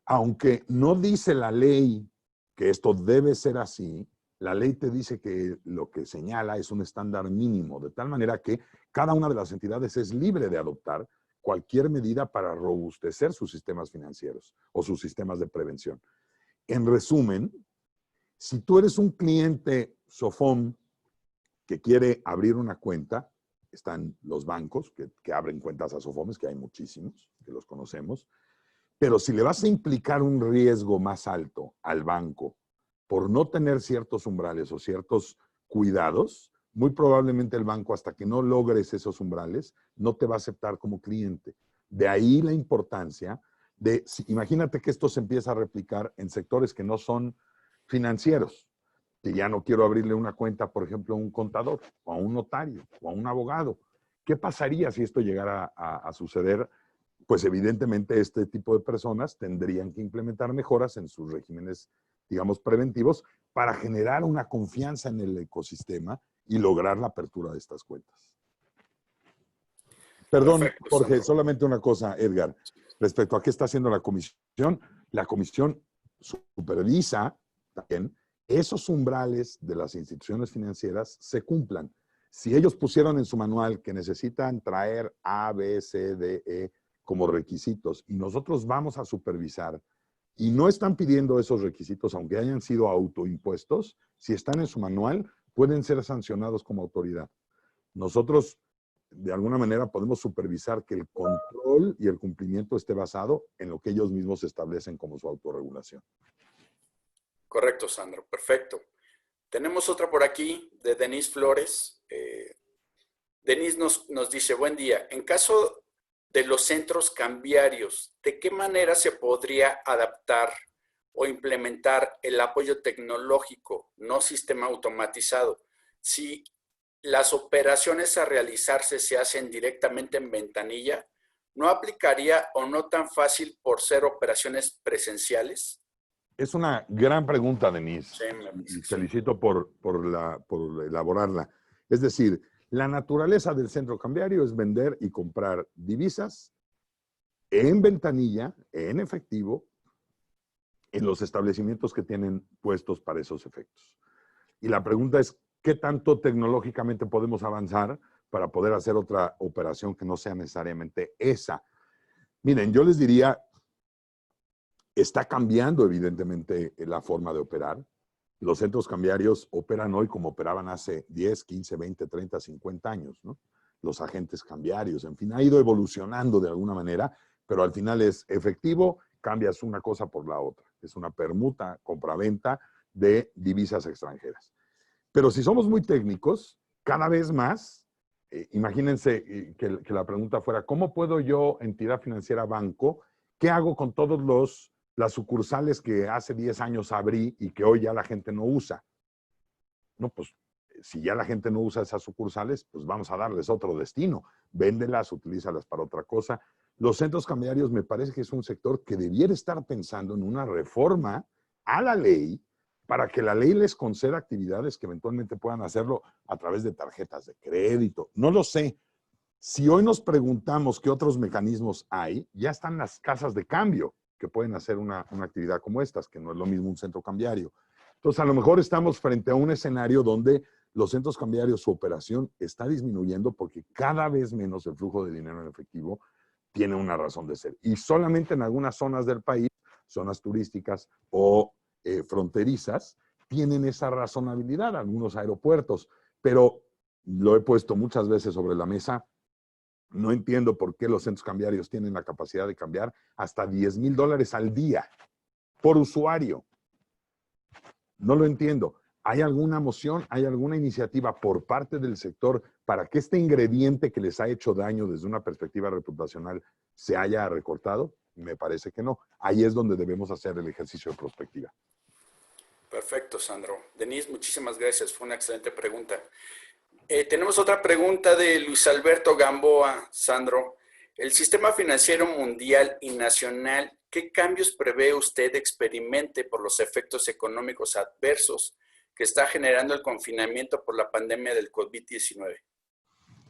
Aunque no dice la ley que esto debe ser así, la ley te dice que lo que señala es un estándar mínimo, de tal manera que cada una de las entidades es libre de adoptar cualquier medida para robustecer sus sistemas financieros o sus sistemas de prevención. En resumen, si tú eres un cliente SOFOM que quiere abrir una cuenta, están los bancos que abren cuentas a SOFOMes, que hay muchísimos, que los conocemos, pero si le vas a implicar un riesgo más alto al banco por no tener ciertos umbrales o ciertos cuidados, muy probablemente el banco, hasta que no logres esos umbrales, no te va a aceptar como cliente. De ahí la importancia de, imagínate que esto se empieza a replicar en sectores que no son financieros, que ya no quiero abrirle una cuenta, por ejemplo, a un contador, o a un notario, o a un abogado. ¿Qué pasaría si esto llegara a suceder? Pues evidentemente este tipo de personas tendrían que implementar mejoras en sus regímenes, digamos, preventivos para generar una confianza en el ecosistema y lograr la apertura de estas cuentas. Perdón, Perfecto, Jorge, Sandro. solamente una cosa, Edgar, respecto a qué está haciendo la comisión. La comisión supervisa también esos umbrales de las instituciones financieras se cumplan. Si ellos pusieron en su manual que necesitan traer A, B, C, D, E como requisitos y nosotros vamos a supervisar y no están pidiendo esos requisitos, aunque hayan sido autoimpuestos, si están en su manual, pueden ser sancionados como autoridad. Nosotros, de alguna manera, podemos supervisar que el control y el cumplimiento esté basado en lo que ellos mismos establecen como su autorregulación. Correcto, Sandro. Perfecto. Tenemos otra por aquí de Denise Flores. Denise nos dice, buen día. En caso de los centros cambiarios, ¿de qué manera se podría adaptar o implementar el apoyo tecnológico, no sistema automatizado? Si las operaciones a realizarse se hacen directamente en ventanilla, ¿no aplicaría o no tan fácil por ser operaciones presenciales? Es una gran pregunta, Denise, Sí, me parece y que sí. felicito por elaborarla. Es decir, la naturaleza del centro cambiario es vender y comprar divisas en ventanilla, en efectivo, en los establecimientos que tienen puestos para esos efectos. Y la pregunta es, ¿qué tanto tecnológicamente podemos avanzar para poder hacer otra operación que no sea necesariamente esa? Miren, yo les diría, está cambiando evidentemente la forma de operar. Los centros cambiarios operan hoy como operaban hace 10, 15, 20, 30, 50 años, ¿no? Los agentes cambiarios, en fin, ha ido evolucionando de alguna manera, pero al final es efectivo, cambias una cosa por la otra. Es una permuta, compraventa de divisas extranjeras. Pero si somos muy técnicos, cada vez más, imagínense que la pregunta fuera, ¿cómo puedo yo, entidad financiera, banco, qué hago con todos las sucursales que hace 10 años abrí y que hoy ya la gente no usa? No, pues si ya la gente no usa esas sucursales, pues vamos a darles otro destino. Véndelas, utilízalas para otra cosa. Los centros cambiarios me parece que es un sector que debiera estar pensando en una reforma a la ley para que la ley les conceda actividades que eventualmente puedan hacerlo a través de tarjetas de crédito. No lo sé. Si hoy nos preguntamos qué otros mecanismos hay, ya están las casas de cambio que pueden hacer una actividad como estas, que no es lo mismo un centro cambiario. Entonces, a lo mejor estamos frente a un escenario donde los centros cambiarios, su operación está disminuyendo porque cada vez menos el flujo de dinero en efectivo tiene una razón de ser. Y solamente en algunas zonas del país, zonas turísticas o fronterizas, tienen esa razonabilidad, algunos aeropuertos. Pero lo he puesto muchas veces sobre la mesa, no entiendo por qué los centros cambiarios tienen la capacidad de cambiar hasta $10,000 al día por usuario. No lo entiendo. ¿hay alguna moción, hay alguna iniciativa por parte del sector para que este ingrediente que les ha hecho daño desde una perspectiva reputacional se haya recortado? Me parece que no. Ahí es donde debemos hacer el ejercicio de prospectiva. Perfecto, Sandro. Denise, muchísimas gracias. Fue una excelente pregunta. Tenemos otra pregunta de Luis Alberto Gamboa. Sandro, el sistema financiero mundial y nacional, ¿qué cambios prevé usted experimente por los efectos económicos adversos que está generando el confinamiento por la pandemia del COVID-19?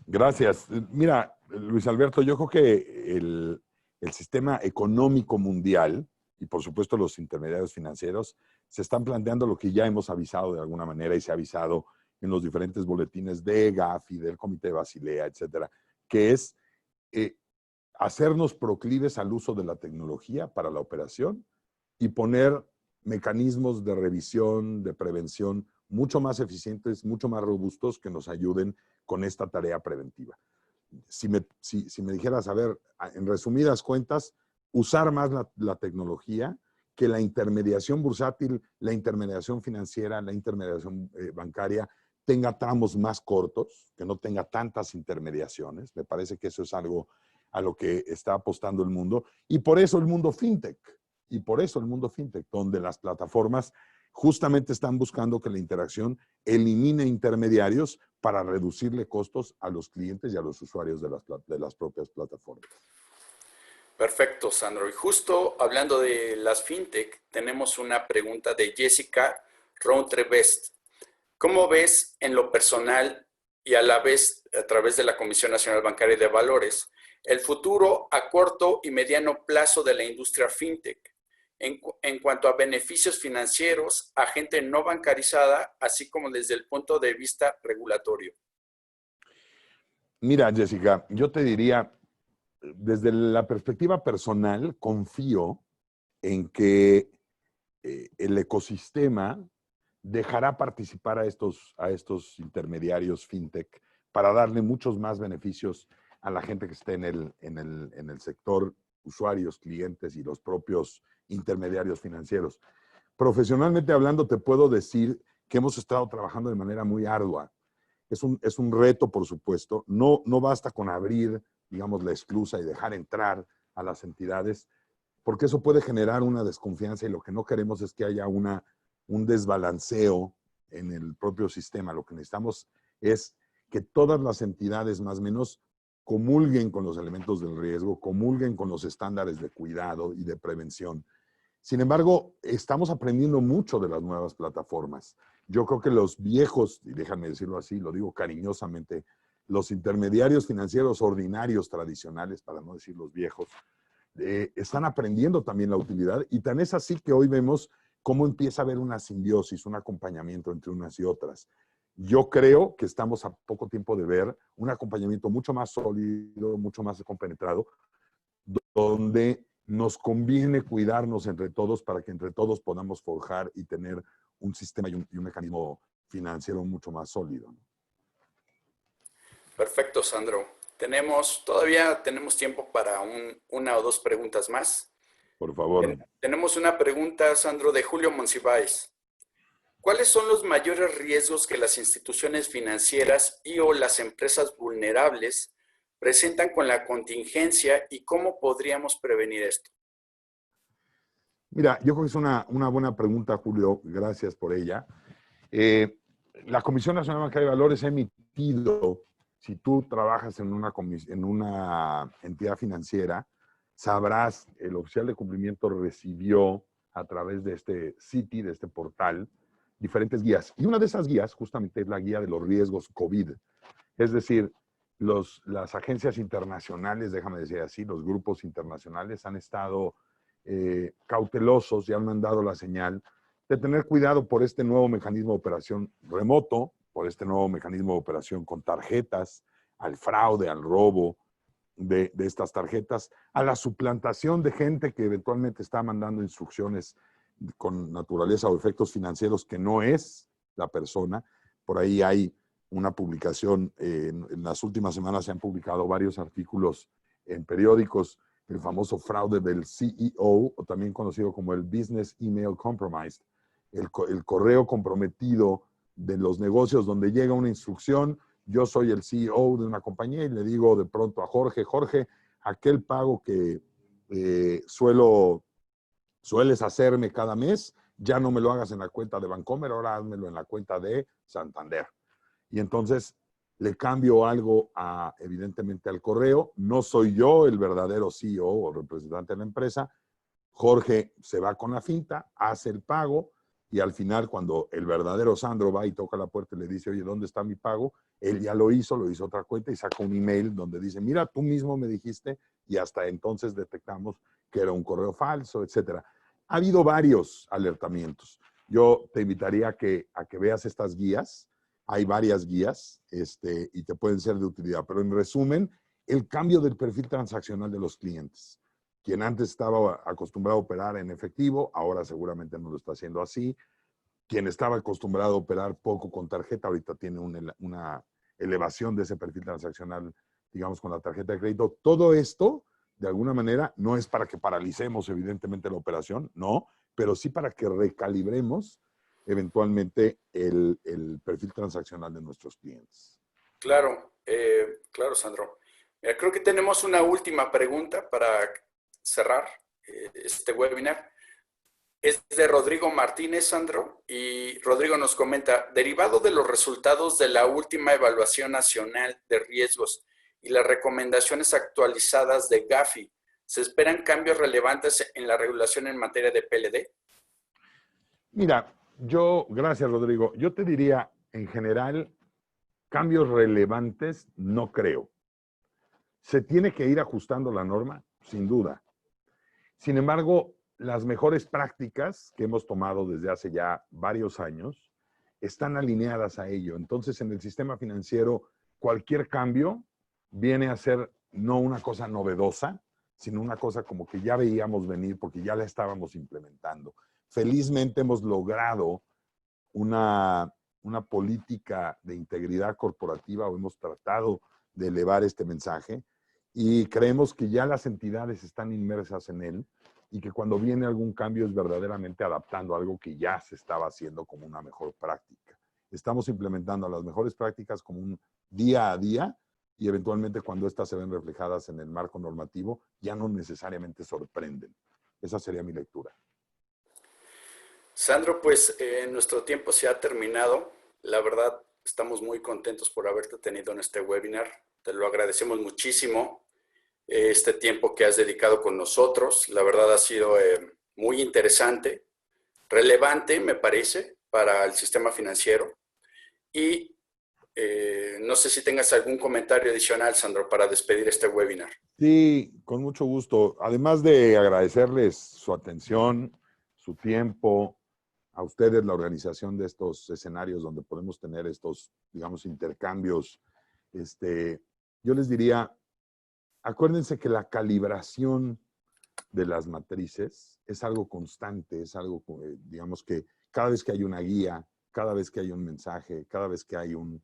Gracias. Mira, Luis Alberto, yo creo que el sistema económico mundial y por supuesto los intermediarios financieros se están planteando lo que ya hemos avisado de alguna manera y se ha avisado en los diferentes boletines de Gafi, del Comité de Basilea, etcétera, que es hacernos proclives al uso de la tecnología para la operación y poner mecanismos de revisión, de prevención mucho más eficientes, mucho más robustos que nos ayuden con esta tarea preventiva. Si me dijeras, a ver, en resumidas cuentas, usar más la tecnología, que la intermediación bursátil, la intermediación financiera, la intermediación bancaria tenga tramos más cortos, que no tenga tantas intermediaciones. Me parece que eso es algo a lo que está apostando el mundo. Y por eso el mundo fintech. Y por eso el mundo fintech, donde las plataformas justamente están buscando que la interacción elimine intermediarios para reducirle costos a los clientes y a los usuarios de las propias plataformas. Perfecto, Sandro. Y justo hablando de las fintech, tenemos una pregunta de Jessica Rontrevest. ¿Cómo ves en lo personal y a la vez a través de la Comisión Nacional Bancaria y de Valores el futuro a corto y mediano plazo de la industria fintech en cuanto a beneficios financieros a gente no bancarizada, así como desde el punto de vista regulatorio? Mira, Jessica, yo te diría, desde la perspectiva personal, confío en que el ecosistema dejará participar a estos intermediarios fintech para darle muchos más beneficios a la gente que esté en el sector, usuarios, clientes y los propios intermediarios financieros. Profesionalmente hablando, te puedo decir que hemos estado trabajando de manera muy ardua. Es un reto, por supuesto. No basta con abrir, digamos, la esclusa y dejar entrar a las entidades, porque eso puede generar una desconfianza y lo que no queremos es que haya un desbalanceo en el propio sistema. Lo que necesitamos es que todas las entidades más o menos comulguen con los elementos del riesgo, comulguen con los estándares de cuidado y de prevención. Sin embargo, estamos aprendiendo mucho de las nuevas plataformas. Yo creo que los viejos, y déjame decirlo así, lo digo cariñosamente, los intermediarios financieros ordinarios tradicionales, para no decir los viejos, están aprendiendo también la utilidad y tan es así que hoy vemos cómo empieza a haber una simbiosis, un acompañamiento entre unas y otras. Yo creo que estamos a poco tiempo de ver un acompañamiento mucho más sólido, mucho más compenetrado, donde nos conviene cuidarnos entre todos para que entre todos podamos forjar y tener un sistema y un mecanismo financiero mucho más sólido. Perfecto, Sandro. Todavía tenemos tiempo para una o dos preguntas más. Por favor. Tenemos una pregunta, Sandro, de Julio Monsiváis. ¿Cuáles son los mayores riesgos que las instituciones financieras y o las empresas vulnerables presentan con la contingencia y cómo podríamos prevenir esto? Mira, yo creo que es una buena pregunta, Julio. Gracias por ella. La Comisión Nacional Bancaria de Valores ha emitido, si tú trabajas en una entidad financiera, sabrás, el oficial de cumplimiento recibió a través de este CITI, de este portal, diferentes guías. Y una de esas guías justamente es la guía de los riesgos COVID. Es decir, las agencias internacionales, déjame decir así, los grupos internacionales han estado cautelosos y han mandado la señal de tener cuidado por este nuevo mecanismo de operación remoto, por este nuevo mecanismo de operación con tarjetas, al fraude, al robo de estas tarjetas, a la suplantación de gente que eventualmente está mandando instrucciones con naturaleza o efectos financieros que no es la persona. Por ahí hay una publicación, en las últimas semanas se han publicado varios artículos en periódicos, el famoso fraude del CEO, o también conocido como el Business Email Compromise, el correo comprometido de los negocios donde llega una instrucción. Yo soy el CEO de una compañía y le digo de pronto a Jorge, Jorge, aquel pago que sueles hacerme cada mes, ya no me lo hagas en la cuenta de Bancomer, ahora házmelo en la cuenta de Santander. Y entonces le cambio algo evidentemente al correo. No soy yo el verdadero CEO o representante de la empresa. Jorge se va con la finta, hace el pago y al final cuando el verdadero Sandro va y toca la puerta y le dice, oye, ¿dónde está mi pago? Él ya lo hizo otra cuenta y saca un email donde dice, mira, tú mismo me dijiste, y hasta entonces detectamos que era un correo falso, etcétera. Ha habido varios alertamientos. Yo te invitaría a que veas estas guías. Hay varias guías y te pueden ser de utilidad. Pero en resumen, el cambio del perfil transaccional de los clientes. Quien antes estaba acostumbrado a operar en efectivo, ahora seguramente no lo está haciendo así. Quien estaba acostumbrado a operar poco con tarjeta, ahorita tiene una elevación de ese perfil transaccional, digamos, con la tarjeta de crédito. Todo esto, de alguna manera, no es para que paralicemos, evidentemente, la operación, no, pero sí para que recalibremos eventualmente el perfil transaccional de nuestros clientes. Claro, claro, Sandro. Mira, creo que tenemos una última pregunta para cerrar este webinar. Es de Rodrigo Martínez, Sandro, y Rodrigo nos comenta, derivado de los resultados de la última evaluación nacional de riesgos y las recomendaciones actualizadas de Gafi, ¿se esperan cambios relevantes en la regulación en materia de PLD? Mira, gracias Rodrigo, yo te diría, en general, cambios relevantes no creo. ¿Se tiene que ir ajustando la norma? Sin duda. Sin embargo, las mejores prácticas que hemos tomado desde hace ya varios años están alineadas a ello. Entonces, en el sistema financiero, cualquier cambio viene a ser no una cosa novedosa, sino una cosa como que ya veíamos venir porque ya la estábamos implementando. Felizmente hemos logrado una política de integridad corporativa o hemos tratado de elevar este mensaje y creemos que ya las entidades están inmersas en él y que cuando viene algún cambio es verdaderamente adaptando algo que ya se estaba haciendo como una mejor práctica. Estamos implementando las mejores prácticas como un día a día y eventualmente cuando estas se ven reflejadas en el marco normativo ya no necesariamente sorprenden. Esa sería mi lectura. Sandro, pues nuestro tiempo se ha terminado. La verdad, estamos muy contentos por haberte tenido en este webinar. Te lo agradecemos muchísimo este tiempo que has dedicado con nosotros. La verdad ha sido muy interesante, relevante, me parece, para el sistema financiero. Y no sé si tengas algún comentario adicional, Sandro, para despedir este webinar. Sí, con mucho gusto. Además de agradecerles su atención, su tiempo, a ustedes la organización de estos escenarios donde podemos tener estos, digamos, intercambios, yo les diría, acuérdense que la calibración de las matrices es algo constante, es algo, digamos, que cada vez que hay una guía, cada vez que hay un mensaje, cada vez que hay un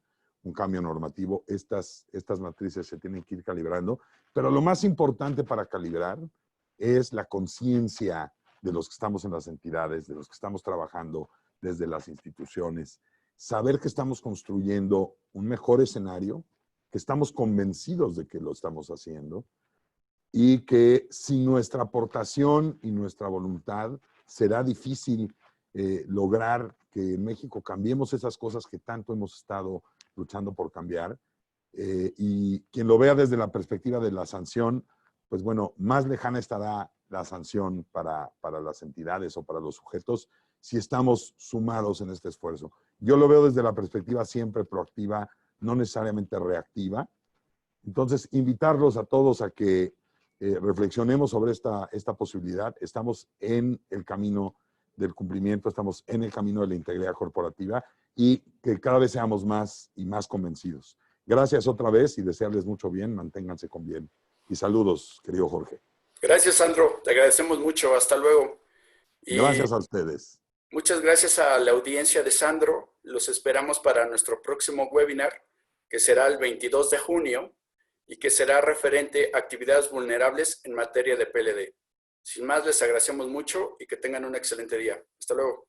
cambio normativo, estas matrices se tienen que ir calibrando. Pero lo más importante para calibrar es la conciencia de los que estamos en las entidades, de los que estamos trabajando desde las instituciones, saber que estamos construyendo un mejor escenario, que estamos convencidos de que lo estamos haciendo y que sin nuestra aportación y nuestra voluntad será difícil lograr que en México cambiemos esas cosas que tanto hemos estado luchando por cambiar. Y quien lo vea desde la perspectiva de la sanción, pues bueno, más lejana estará la sanción para las entidades o para los sujetos si estamos sumados en este esfuerzo. Yo lo veo desde la perspectiva siempre proactiva, no necesariamente reactiva. Entonces, invitarlos a todos a que reflexionemos sobre esta posibilidad. Estamos en el camino del cumplimiento, estamos en el camino de la integridad corporativa y que cada vez seamos más y más convencidos. Gracias otra vez y desearles mucho bien, manténganse con bien. Y saludos, querido Jorge. Gracias, Sandro. Te agradecemos mucho. Hasta luego. Y Gracias a ustedes. muchas gracias a la audiencia de Sandro. Los esperamos para nuestro próximo webinar, que será el 22 de junio y que será referente a actividades vulnerables en materia de PLD. Sin más, les agradecemos mucho y que tengan un excelente día. Hasta luego.